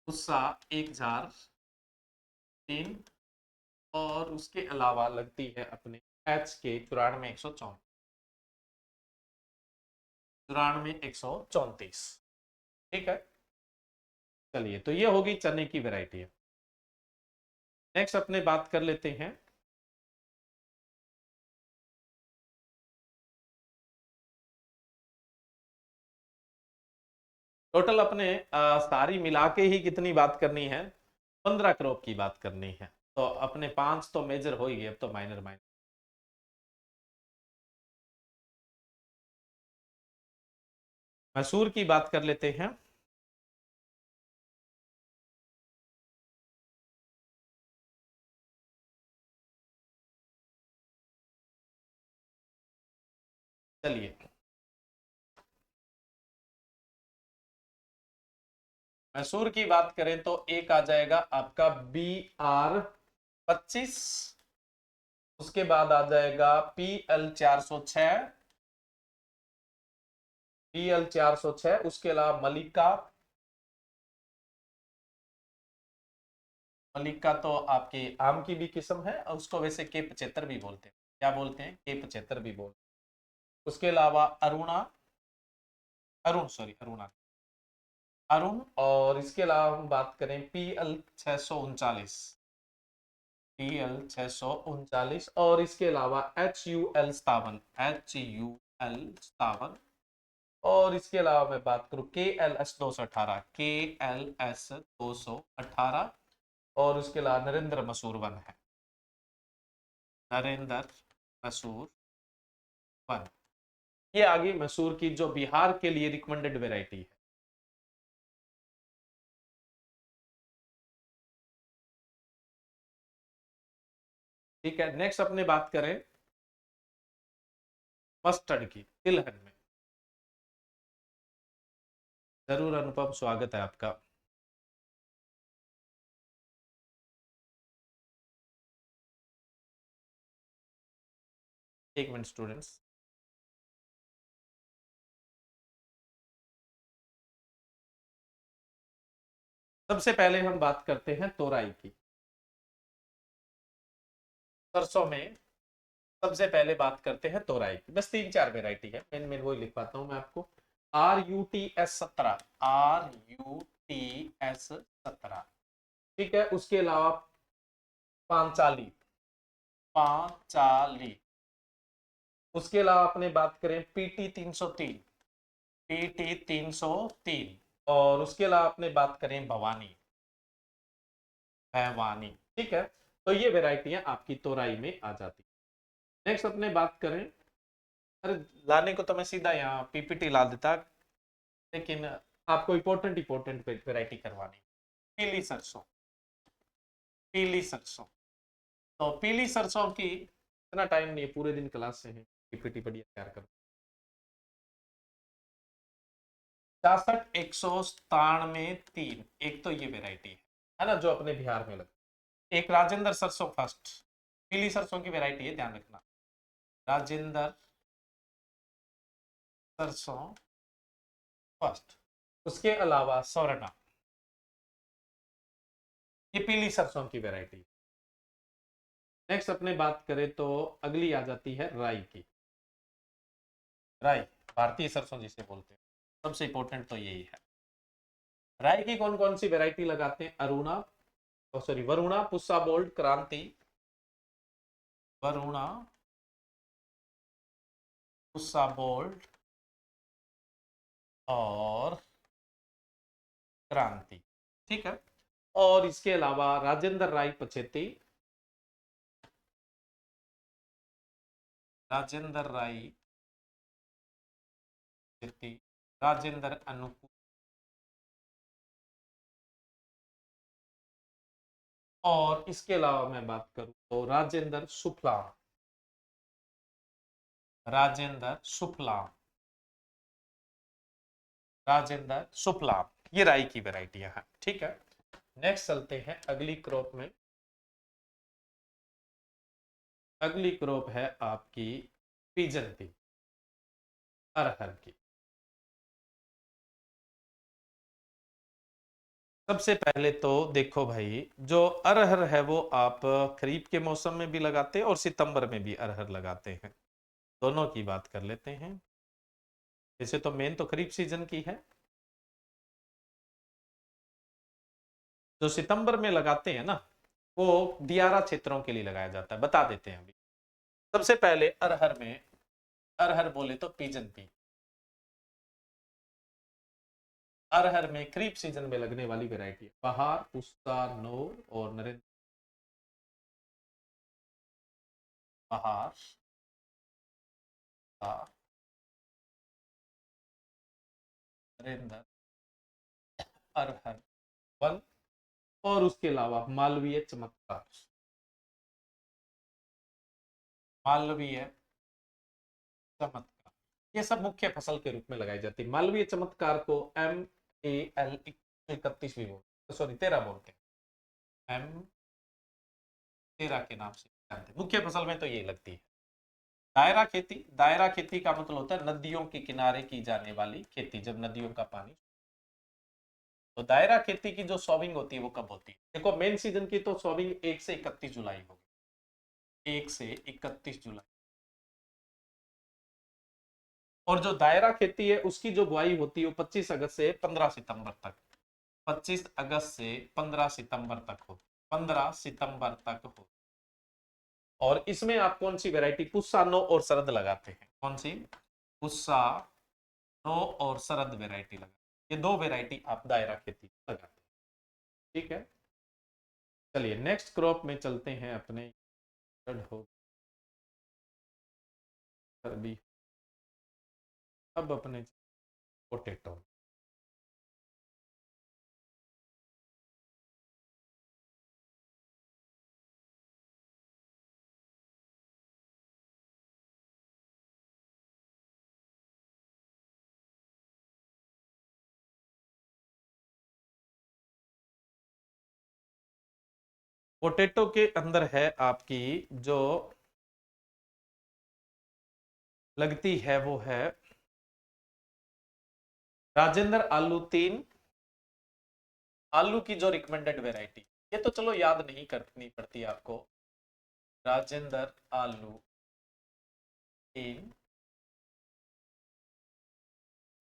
पुस्सा 1003 और उसके अलावा लगती है अपने HK 94 134। ठीक है। चलिए, तो ये होगी चने की वैरायटी। नेक्स्ट अपने बात कर लेते हैं टोटल अपने सारी मिला के ही कितनी बात करनी है, 15 क्रॉप की बात करनी है। तो अपने 5 तो मेजर हो ही गए, अब तो माइनर माइनर। मसूर की बात कर लेते हैं। चलिए, मैसूर की बात करें तो एक आ जाएगा आपका BR 25। उसके बाद आ जाएगा PL 406, PL 406। उसके अलावा मलिका, मलिका तो आपकी आम की भी किस्म है और उसको वैसे K 75 भी बोलते हैं। क्या बोलते हैं? K 75 भी बोलते हैं। उसके अलावा अरुणा, अरुण सॉरी अरुणा, अरुण। और इसके अलावा हम बात करें PL 639, PL 639। और इसके अलावा HUL 57, HUL 57। और इसके अलावा मैं बात करूं KLS 218, KLS 218। और उसके अलावा नरेंद्र मसूर वन है, नरेंद्र मसूर वन। ये आ गई मसूर की जो बिहार के लिए रिकमेंडेड वेराइटी है। ठीक है। नेक्स्ट अपने बात करें मस्टर्ड की, तिलहन में। जरूर अनुपम, स्वागत है आपका। एक मिनट स्टूडेंट्स। सबसे पहले हम बात करते हैं तोराई की। सरसों में सबसे पहले बात करते हैं तोराई की। बस 3-4 वेराइटी है, मेन वही लिख पाता हूं मैं आपको। RUTS 17, RUTS 17। ठीक है। उसके अलावा पांचाली, पांचाली। उसके अलावा अपने बात करें PT 303, PT 303। और उसके अलावा अपने बात करें भवानी, भवानी। ठीक है। तो ये वेराइटियां आपकी तोराई में आ जाती। नेक्स्ट अपने बात करें, अरे लाने को तो मैं सीधा यहाँ PPT ला देता, लेकिन आपको इंपॉर्टेंट इंपॉर्टेंट वेराइटी करवानी। पीली सरसों, पीली सरसों। तो पीली सरसों की इतना टाइम नहीं है, पूरे दिन क्लास से है, PPT बढ़िया तैयार करो। 66 197 3, एक तो ये वेराइटी है ना, जो अपने बिहार में लगती है। एक राजेंद्र सरसों फर्स्ट, पीली सरसों की वेराइटी है, ध्यान रखना। राजेंद्र सरसों फर्स्ट। उसके अलावा स्वर्णा, ये पीली सरसों की वेराइटी। नेक्स्ट अपने बात करें तो अगली आ जाती है राई की। राई, भारतीय सरसों जिसे बोलते हैं, सबसे इंपॉर्टेंट तो यही है। राई की कौन कौन सी वेराइटी लगाते हैं? Aruna, sorry Varuna, Puasa bold, क्रांति। वरुणा, पुस्सा बोल्ड, और क्रांति, ठीक है। और इसके अलावा राजेंद्र राय पछेती, राजेंद्र राय पछेती, राजेंद्र अनुकूल, और इसके अलावा मैं बात करूं तो राजेंद्र सुफलाम, राजेंद्र सुफलाम, राजेंद्र सुफलाम, ये राई की वेराइटियां हैं, ठीक है। नेक्स्ट चलते हैं अगली क्रॉप में। अगली क्रॉप है आपकी पीजन पी, अरहर की। सबसे पहले तो देखो भाई, जो अरहर है वो आप खरीफ के मौसम में भी लगाते हैं और सितंबर में भी अरहर लगाते हैं, दोनों की बात कर लेते हैं। वैसे तो मेन तो खरीफ सीजन की है। जो सितंबर में लगाते हैं ना, वो दियारा क्षेत्रों के लिए लगाया जाता है, बता देते हैं अभी। सबसे पहले अरहर में, अरहर बोले तो पीजन पी, अरहर में खरीफ सीजन में लगने वाली वैरायटी है बहार, पुस्ता, नूर और नरेंद्र। बहार, नरेंद्र, अरहर वन, और उसके अलावा मालवीय चमत्कार, मालवीय चमत्कार, ये सब मुख्य फसल के रूप में लगाई जाती है। मालवीय चमत्कार को MAL 31 भी बोलते, सॉरी 13 बोलते हैं, M13 के नाम से जानते हैं। मुख्य फसल में तो ये लगती है। दायरा खेती, दायरा खेती का मतलब होता है नदियों के किनारे की जाने वाली खेती, जब नदियों का पानी। तो दायरा खेती की जो सॉविंग होती है वो कब होती है? देखो मेन सीजन की तो सॉविंग 1 से 31 जुलाई होगी, 1 से 31 जुलाई। और जो दायरा खेती है उसकी जो बुआई होती है वो 25 अगस्त से 15 सितंबर तक, 25 अगस्त से 15 सितंबर तक हो, 15 सितंबर तक हो। और इसमें आप कौन सी वैरायटी पुस्सा, नो और शरद लगाते हैं? कौन सी? पुस्सा, नो और शरद वैरायटी लगाते हैं। ये दो वैरायटी आप दायरा खेती लगाते हैं, ठीक है। चलिए नेक्स्ट क्रॉप में चलते हैं अपने। हो भी अब अपने पोटैटो। पोटैटो के अंदर है आपकी जो लगती है वो है राजेंद्र आलू 3, आलू की जो रिकमेंडेड वैरायटी, ये तो चलो याद नहीं करनी पड़ती आपको। राजेंद्र आलू 3,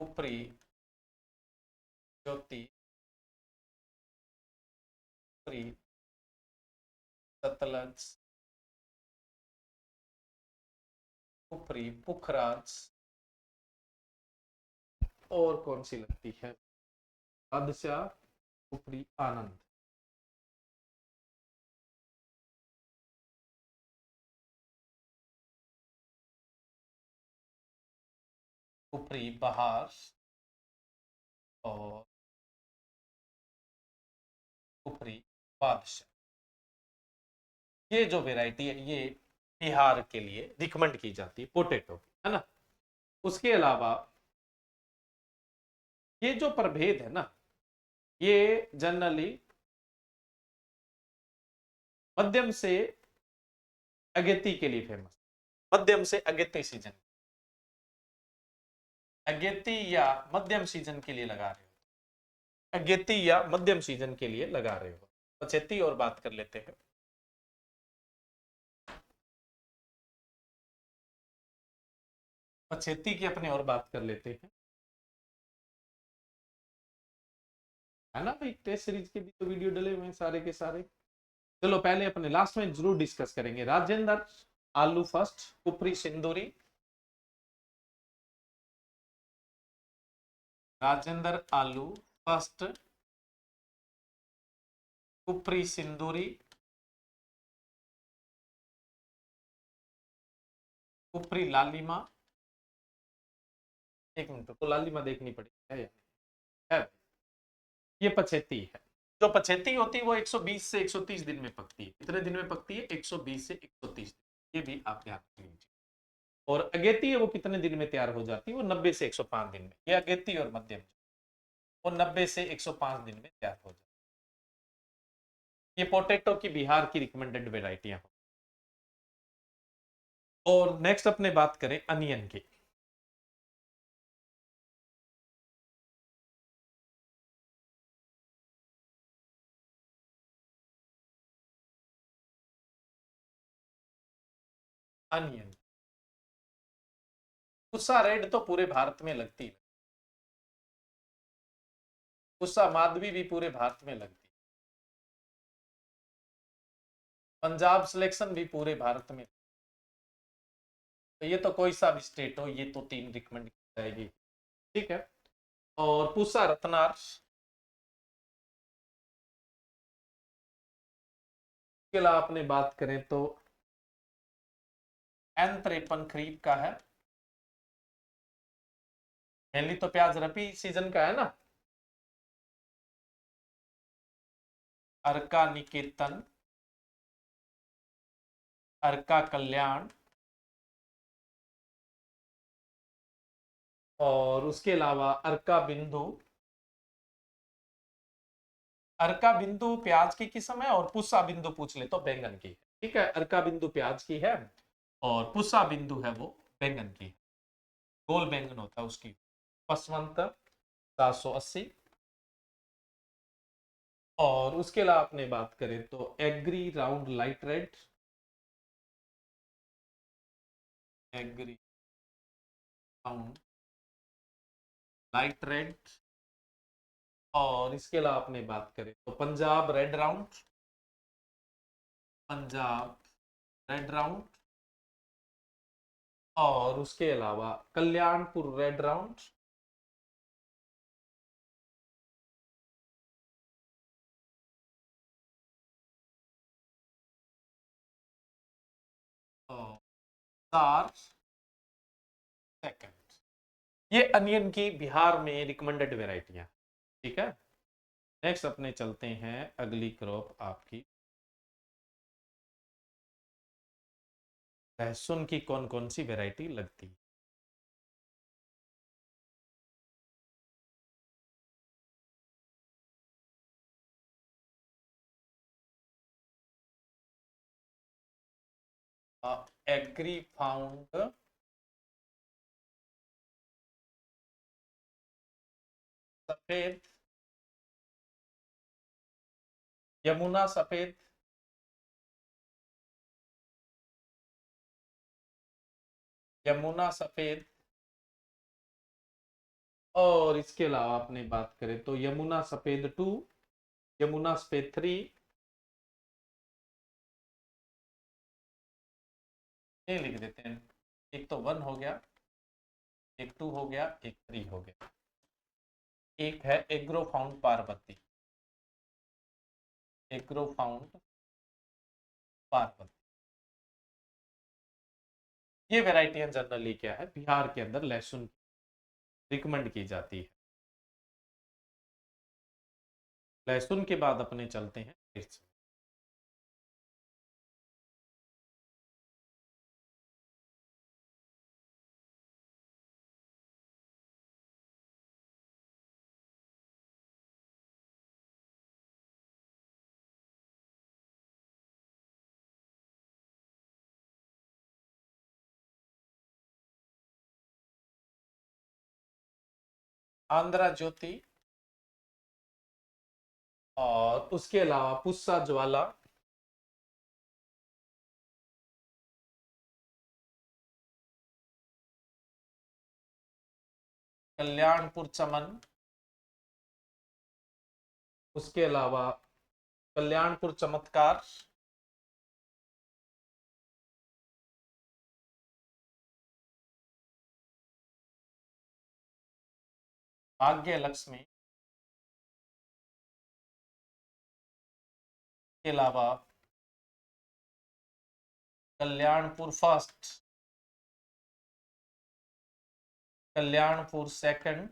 उपरी, ज्योति, उपरी, सतलज, उपरी, पुखराज, और कौन सी लगती है? बादशाह, उपरी, आनंद। उपरी, बहार, और उपरी, बादशाह। ये जो वैरायटी है ये बिहार के लिए रिकमेंड की जाती है पोटैटो की, है ना। उसके अलावा ये जो प्रभेद है ना, ये जनरली मध्यम से अगेती के लिए फेमस, मध्यम से अगेती सीजन, अगेती या मध्यम सीजन के लिए लगा रहे हो, अगेती या मध्यम सीजन के लिए लगा रहे हो। पछेती और बात कर लेते हैं। पछेती की अपने और बात कर लेते हैं, है ना भाई। टेस्ट सीरीज के भी तो वीडियो डले हुए हैं सारे के सारे। चलो पहले अपने लास्ट में जरूर डिस्कस करेंगे। राजेंद्र आलू फर्स्ट, उपरी सिंदूरी, राजेंद्र आलू, फर्स्ट कुपरी सिंदूरी, कुपरी लालिमा। एक मिनट तो लालिमा देखनी पड़ेगी, है या नहीं? है। ये पछेती है। जो पछेती होती है वो 120 से 130 दिन में पकती है। कितने दिन में पकती है? 120 से 130 दिन। ये भी आप ध्यान रख लीजिए। और अगेती है वो कितने दिन में तैयार हो जाती है? वो 90 से 105 दिन में। ये अगेती और मध्यम वो 90 से 105 दिन में तैयार हो जाती है। ये पोटैटो की बिहार की रिकमेंडेड वेराइटियां। और नेक्स्ट अपने बात करें अनियन की। अनियन पुस्सा रेड तो पूरे भारत में लगती है। पुस्सा माधवी भी पूरे भारत में लगती है। पंजाब सिलेक्शन भी पूरे भारत में। तो ये तो कोई सा भी स्टेट हो, ये तो तीन रिकमेंड की जाएगी। ठीक है। और पूसा रत्नार के अलावा अपने बात करें तो N53 खरीफ का है। मेनली तो प्याज रबी सीजन का है ना। अर्का निकेतन, अर्का कल्याण, और उसके अलावा अर्का बिंदु। अर्का बिंदु प्याज की किस्म है, और पुस्सा बिंदु पूछ ले तो बैंगन की है। ठीक है, अर्का बिंदु प्याज की है और पुस्सा बिंदु है वो बैंगन की। गोल बैंगन होता है उसकी। पसवंत 780। और उसके अलावा अपने बात करें तो agri round light red, agri round light red. और इसके अलावा अपने बात करें तो Punjab red round, Punjab red round. और उसके अलावा कल्याणपुर रेड राउंड। और SAR सेकंड। ये अनियन की बिहार में रिकमेंडेड वेराइटियां। ठीक है। नेक्स्ट अपने चलते हैं अगली क्रॉप आपकी लहसुन की कौन कौन सी वेराइटी लगती है। एग्री फाउंड सफेद, यमुना सफेद, यमुना सफेद। और इसके अलावा अपने बात करें तो यमुना सफेद 2, यमुना सफेद 3। ये लिख देते हैं। एक तो 1 हो गया, एक 2 हो गया, एक 3 हो गया। एक है agro found Parvati, agro found Parvati. ये वेराइटियां जनरली क्या है बिहार के अंदर लहसुन रिकमेंड की जाती है। लहसुन के बाद अपने चलते हैं मिर्च। आंध्रा ज्योति, और उसके अलावा पुस्सा ज्वाला, कल्याणपुर चमन, उसके अलावा कल्याणपुर चमत्कार, भाग्य लक्ष्मी के अलावा कल्याणपुर फर्स्ट, कल्याणपुर सेकंड,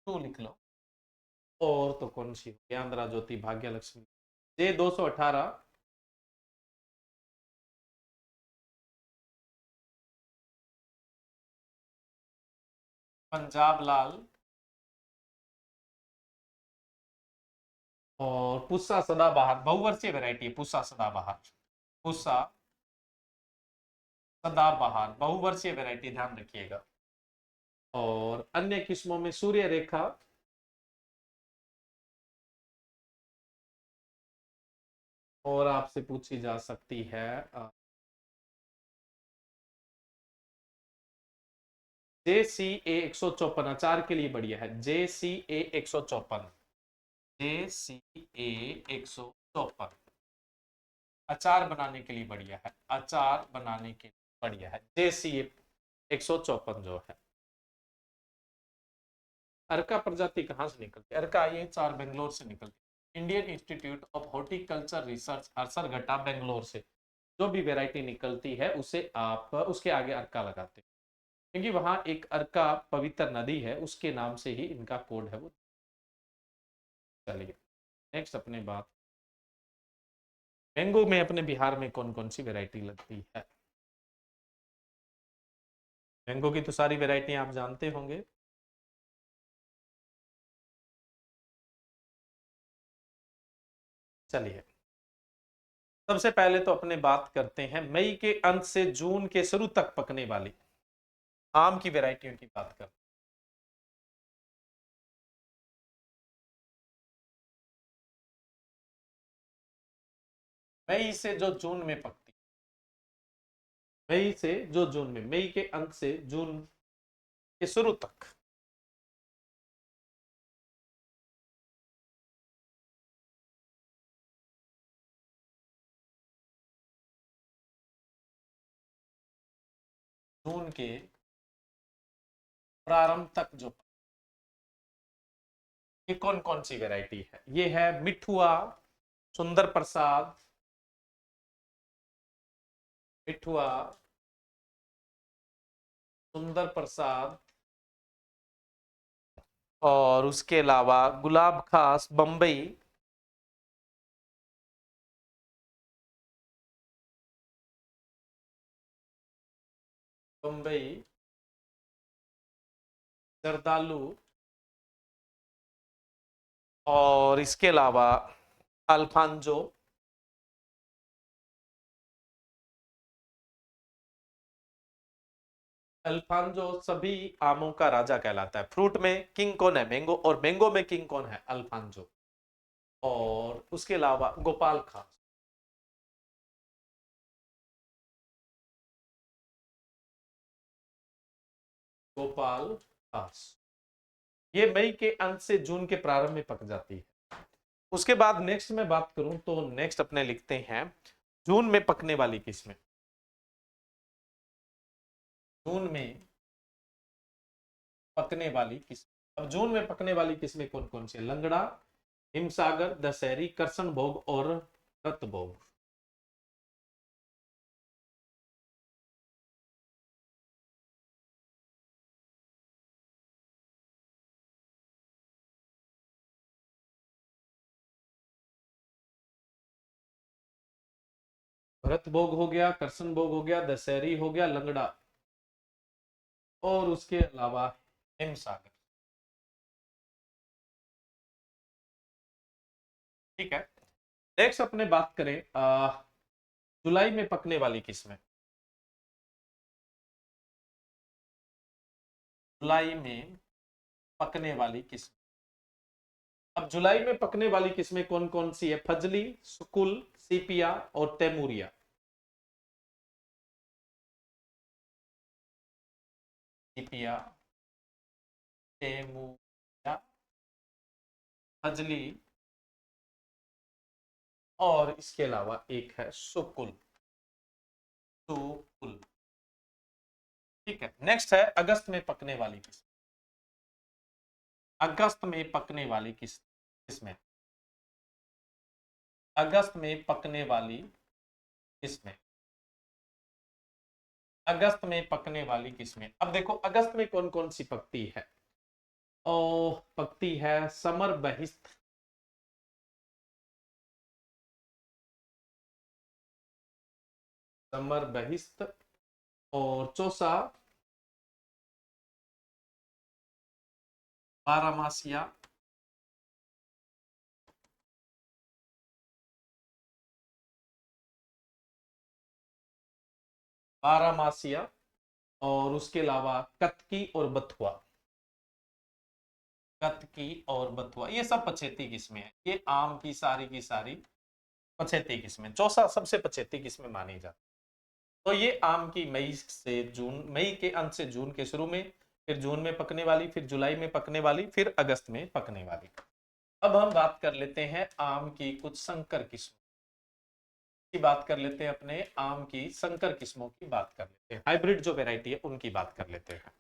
2 लिख लो। और तो कौन सी, आंध्रा ज्योति, भाग्य लक्ष्मी, जे 218, पंजाब लाल, और पुस्सा सदाबहार, बहुवर्षीय वैरायटी है पुस्सा सदाबहार, पुस्सा सदाबहार बहुवर्षीय वैरायटी, ध्यान रखिएगा। और अन्य किस्मों में सूर्य रेखा, और आपसे पूछी जा सकती है JCA 154, अचार के लिए बढ़िया है, JCA 154, JCA 154 अचार बनाने के लिए बढ़िया है, अचार बनाने के लिए बढ़िया है JCA 154 जो है। अर्का प्रजाति कहां से निकलती है? अर्का IHR बेंगलोर से निकलती है, Indian institute of horticulture research Hesaraghatta Bangalore से जो भी वैरायटी निकलती है उसे आप उसके आगे अर्का लगाते हैं, क्योंकि वहां एक अर्का पवित्र नदी है, उसके नाम से ही इनका कोड है वो। चलिए नेक्स्ट अपने बात, मैंगो में अपने बिहार में कौन कौन सी वैरायटी लगती है? मैंगो की तो सारी वैरायटी आप जानते होंगे। चलिए सबसे पहले तो अपने बात करते हैं मई के अंत से जून के शुरू तक पकने वाली आम की वैरायटियों की बात करते हैं। मई से जो जून में पकती, मई से जो जून में, मई के अंत से जून के शुरू तक। जून के प्रारंभ तक जो, ये कौन कौन सी वैरायटी है? ये है मिठुआ, सुंदर प्रसाद, मिठुआ, सुंदर प्रसाद, और उसके अलावा गुलाब खास, बंबई, बंबई, जर्दालू, और इसके अलावा अल्फांजो। अल्फांजो सभी आमों का राजा कहलाता है। फ्रूट में किंग कौन है? मैंगो, और मैंगो में किंग कौन है? अल्फांजो। और उसके अलावा गोपाल खास, गोपाल खास, ये मई के अंत से जून के प्रारंभ में पक जाती है। उसके बाद नेक्स्ट में बात करूं तो नेक्स्ट अपने लिखते हैं जून में पकने वाली किस्में। जून में पकने वाली किस्में, अब जून में पकने वाली किस्में कौन कौन सी है? लंगड़ा, हिमसागर, दशहरी, करसन भोग और रतभोग। भरत भोग हो गया, करसन भोग हो गया, दशहरी हो गया, लंगड़ा, और उसके अलावा हिमसागर। ठीक है, नेक्स्ट अपने बात करें जुलाई में पकने वाली किस्में। जुलाई में पकने वाली किस्में, अब जुलाई में पकने वाली किस्में कौन कौन सी है? फजली, सुकुल, सीपिया और तैमूरिया। सीपिया, तैमूरिया, फजली, और इसके अलावा एक है सुकुल, सुकुल। ठीक है, नेक्स्ट है अगस्त में पकने वाली किस्म। अगस्त में पकने वाली किस्में, अगस्त में पकने वाली किस्में, अगस्त में पकने वाली किस्में। अब देखो अगस्त में कौन कौन सी पकती है। ओ, पकती है समर बहिस्त, समर बहिस्त, और चौसा बारहमासिया, बारहमासिया, और उसके अलावा कतकी और बथुआ, कतकी और बथुआ, ये सब पछेती किस्में हैं। ये आम की सारी पछेती किस्में, चौसा सबसे पछेती किस्में मानी जाती। तो ये आम की मई से जून, मई के अंत से जून के शुरू में, फिर जून में पकने वाली, फिर जुलाई में पकने वाली, फिर अगस्त में पकने वाली। अब हम बात कर लेते हैं आम की कुछ संकर किस्मों की, बात कर लेते हैं अपने आम की संकर किस्मों की बात कर लेते हैं, हाइब्रिड जो वैरायटी है उनकी बात कर लेते हैं।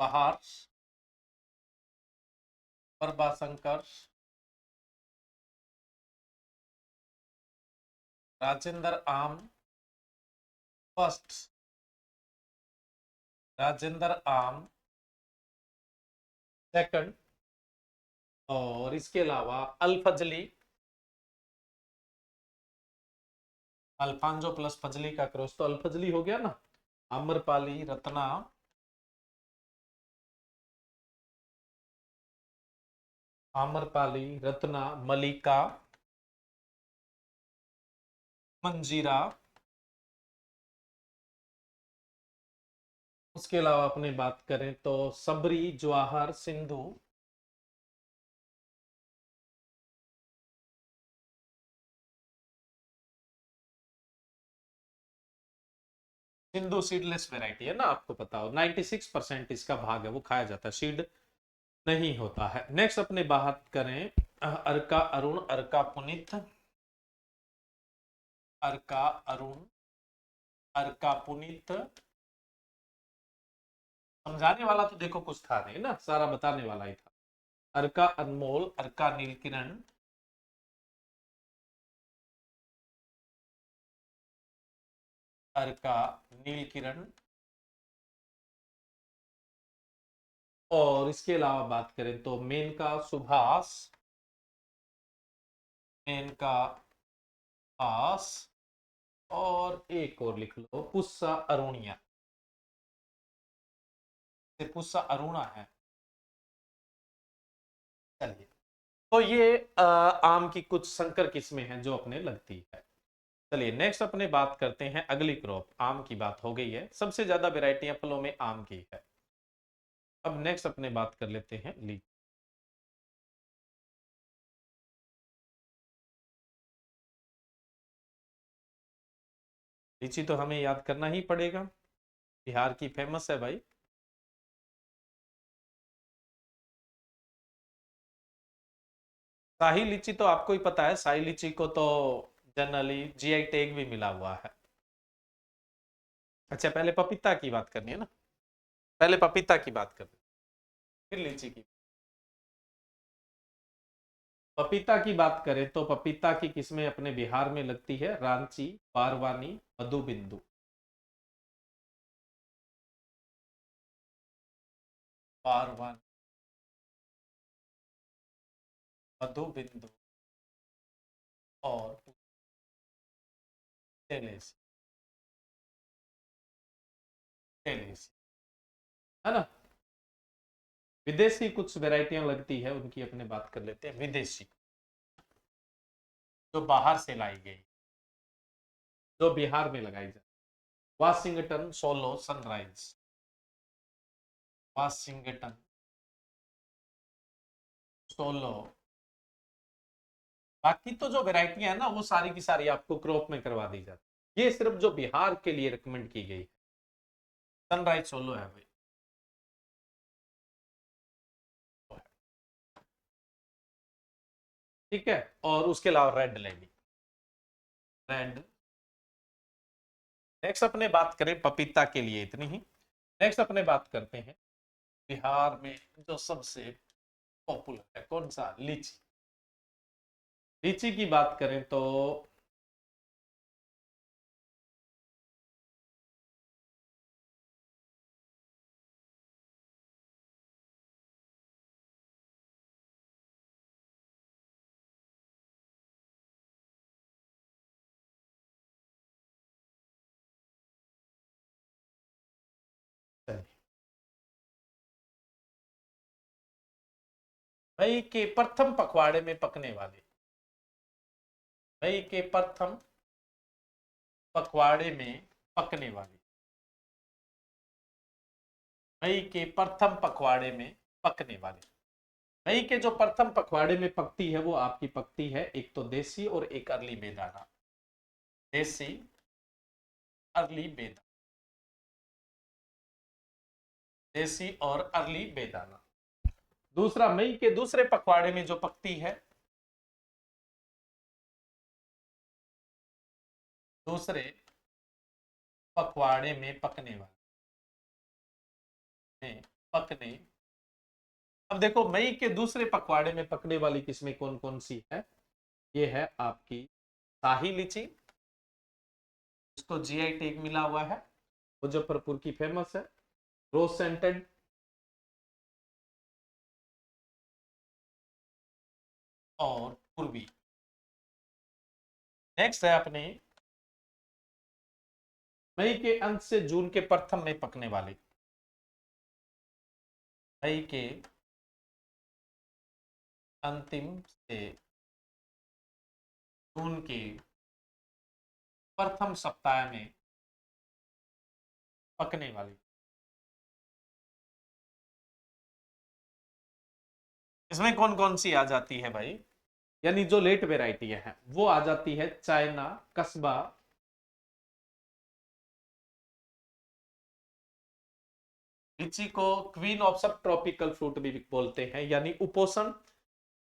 बहार, प्रभाशंकर, राजेंद्र आम फर्स्ट, राजेंद्र आम सेकंड, और इसके अलावा अल्फजली, अल्फांजो प्लस फजली का क्रॉस तो अल्फजली हो गया ना। आम्रपाली, रत्ना, आम्रपाली, रत्ना, मलिका, मंजीरा, उसके अलावा अपने बात करें तो सबरी, जवाहर, सिंधु, सिंधु सीडलेस वैरायटी है ना, आपको पता हो 96% इसका भाग है वो खाया जाता है, सीड नहीं होता है। नेक्स्ट अपने बात करें अर्का अरुण, अर्का पुनित, अर्का अरुण, अर्का पुनित, समझाने वाला तो देखो कुछ था नहीं ना, सारा बताने वाला ही था। अर्का अनमोल, अर्का नीलकिरण, अर्का नीलकिरण, और इसके अलावा बात करें तो मेनका सुभाष, मेनका आस, और एक और लिख लो पुस्सा अरुणिया, पुस्सा अरुणा है। चलिए, तो ये आम की कुछ संकर किस्में हैं जो अपने लगती है। चलिए नेक्स्ट अपने बात करते हैं अगली क्रॉप, आम की बात हो गई है, सबसे ज्यादा वेराइटियां फलों में आम की है। अब नेक्स्ट अपने बात कर लेते हैं लीची। लीची तो हमें याद करना ही पड़ेगा, बिहार की फेमस है भाई। शाही लीची तो आपको ही पता है, शाही लीची को तो जनरली जीआई टैग भी मिला हुआ है। अच्छा, पहले पपीता की बात करनी है ना, पहले पपीता की बात करनी, फिर लीची की। पपीता की बात करें तो पपीता की किस्में अपने बिहार में लगती है, रांची, बारवानी, मधुबिंदु, बारवानी, मधुबिंदु, और टेलेसी, टेलेसी, है ना। विदेशी कुछ वैरायटियां लगती है, उनकी अपने बात कर लेते हैं। विदेशी जो बाहर से लाई गई, जो बिहार में लगाई जाए, Washington, solo, sunrise, Washington, solo. बाकी तो जो वेराइटियां है ना वो सारी की सारी आपको क्रॉप में करवा दी जाती, ये सिर्फ जो बिहार के लिए रिकमेंड की गई, सनराइज सोलो है भाई। ठीक है, और उसके अलावा रेड लेडी, रेड। नेक्स्ट अपने बात करें पपीता के लिए इतनी ही। नेक्स्ट अपने बात करते हैं बिहार में जो सबसे पॉपुलर है कौन सा, लीची। लीची की बात करें तो मई के प्रथम पखवाड़े में पकने वाली, मई के प्रथम पखवाड़े में पकने वाली, मई के प्रथम पखवाड़े में पकने वाली। मई के जो प्रथम पखवाड़े में पकती है वो आपकी पकती है एक तो देसी और एक अर्ली बेदाना, देसी अर्ली बेदाना, देसी और अर्ली बेदाना। दूसरा मई के दूसरे पखवाड़े में जो पकती है, दूसरे पखवाड़े में पकने वाले में पकने। अब देखो मई के दूसरे पखवाड़े में पकने वाली किस्में कौन कौन सी है, ये है आपकी शाही लीची, इसको जीआई टैग मिला हुआ है, मुजफ्फरपुर की फेमस है, रोज सेंटेड, और पूर्वी। नेक्स्ट है अपने मई के अंत से जून के प्रथम में पकने वाली, मई के अंतिम से जून के प्रथम सप्ताह में पकने वाली। इसमें कौन कौन सी आ जाती है भाई, यानी जो लेट वेराइटी है वो आ जाती है चाइना, कस्बा, लीची को क्वीन ऑफ सब ट्रॉपिकल फ्रूट भी बोलते हैं, यानी उपोषण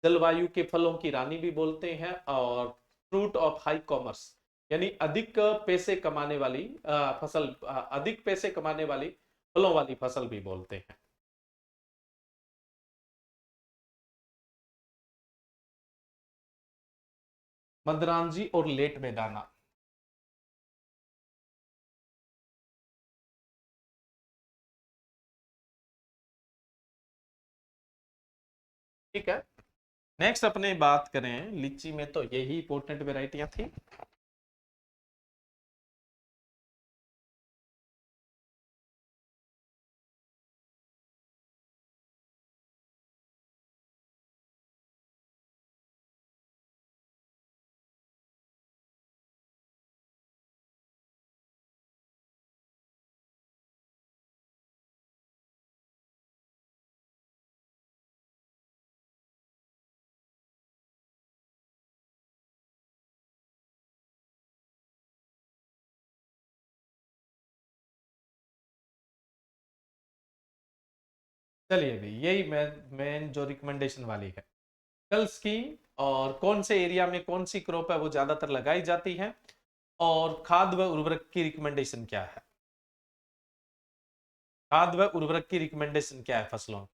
जलवायु के फलों की रानी भी बोलते हैं, और फ्रूट ऑफ हाई कॉमर्स, यानी अधिक पैसे कमाने वाली फसल, अधिक पैसे कमाने वाली फलों वाली फसल भी बोलते हैं। मदरांजी और लेट बेदाना, ठीक है। नेक्स्ट अपने बात करें लीची में तो यही इंपॉर्टेंट वेराइटियां थी। चलिए भी यही मेन जो रिकमेंडेशन वाली है, गर्ल्स की, और कौन से एरिया में कौन सी क्रॉप है वो ज्यादातर लगाई जाती है, और खाद व उर्वरक की रिकमेंडेशन क्या है, खाद व उर्वरक की रिकमेंडेशन क्या है फसलों।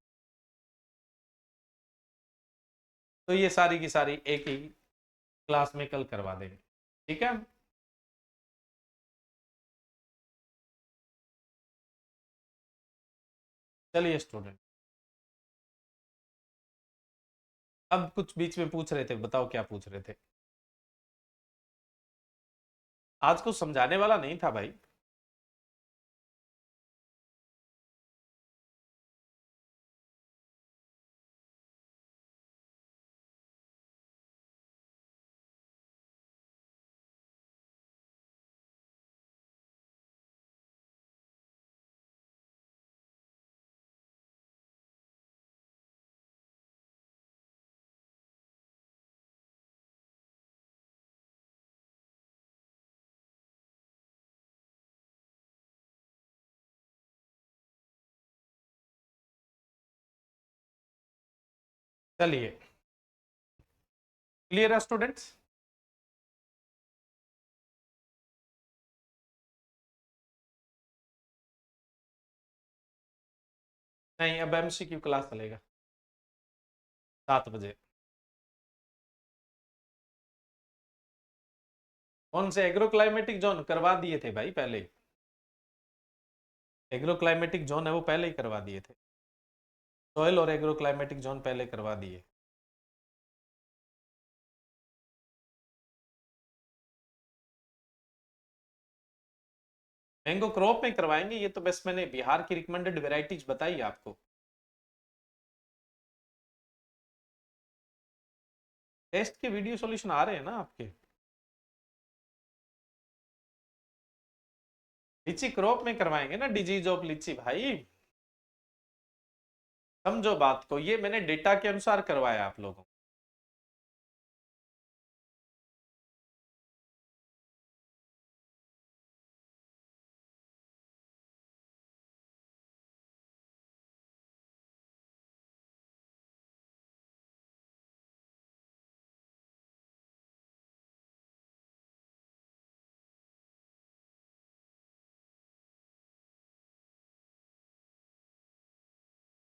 तो ये सारी की सारी एक ही क्लास में कल करवा देंगे, ठीक है। चलिए स्टूडेंट, अब कुछ बीच में पूछ रहे थे, बताओ क्या पूछ रहे थे। आज कुछ समझाने वाला नहीं था भाई। चलिए क्लियर है स्टूडेंट्स? नहीं, अब एमसीक्यू क्लास चलेगा 7 बजे। कौन से एग्रो क्लाइमेटिक जोन करवा दिए थे भाई पहले? एग्रो क्लाइमेटिक जोन है वो पहले ही करवा दिए थे। सॉइल और एग्रो क्लाइमेटिक जोन पहले करवा दिए। मैंगो क्रॉप में करवाएंगे, ये तो बस मैंने बिहार की रिकमेंडेड वेराइटीज बताई आपको। टेस्ट के वीडियो सॉल्यूशन आ रहे हैं ना आपके? लीची क्रॉप में करवाएंगे ना, डिजीज ऑफ लीची भाई। समझो बात को, ये मैंने डेटा के अनुसार करवाया आप लोगों को।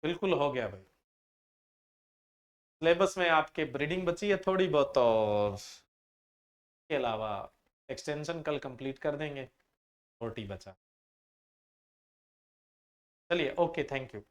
बिल्कुल हो गया भाई। सिलेबस में आपके ब्रीडिंग बची है थोड़ी बहुत, और के अलावा एक्सटेंशन कल कंप्लीट कर देंगे, 40 बचा। चलिए, ओके, थैंक यू।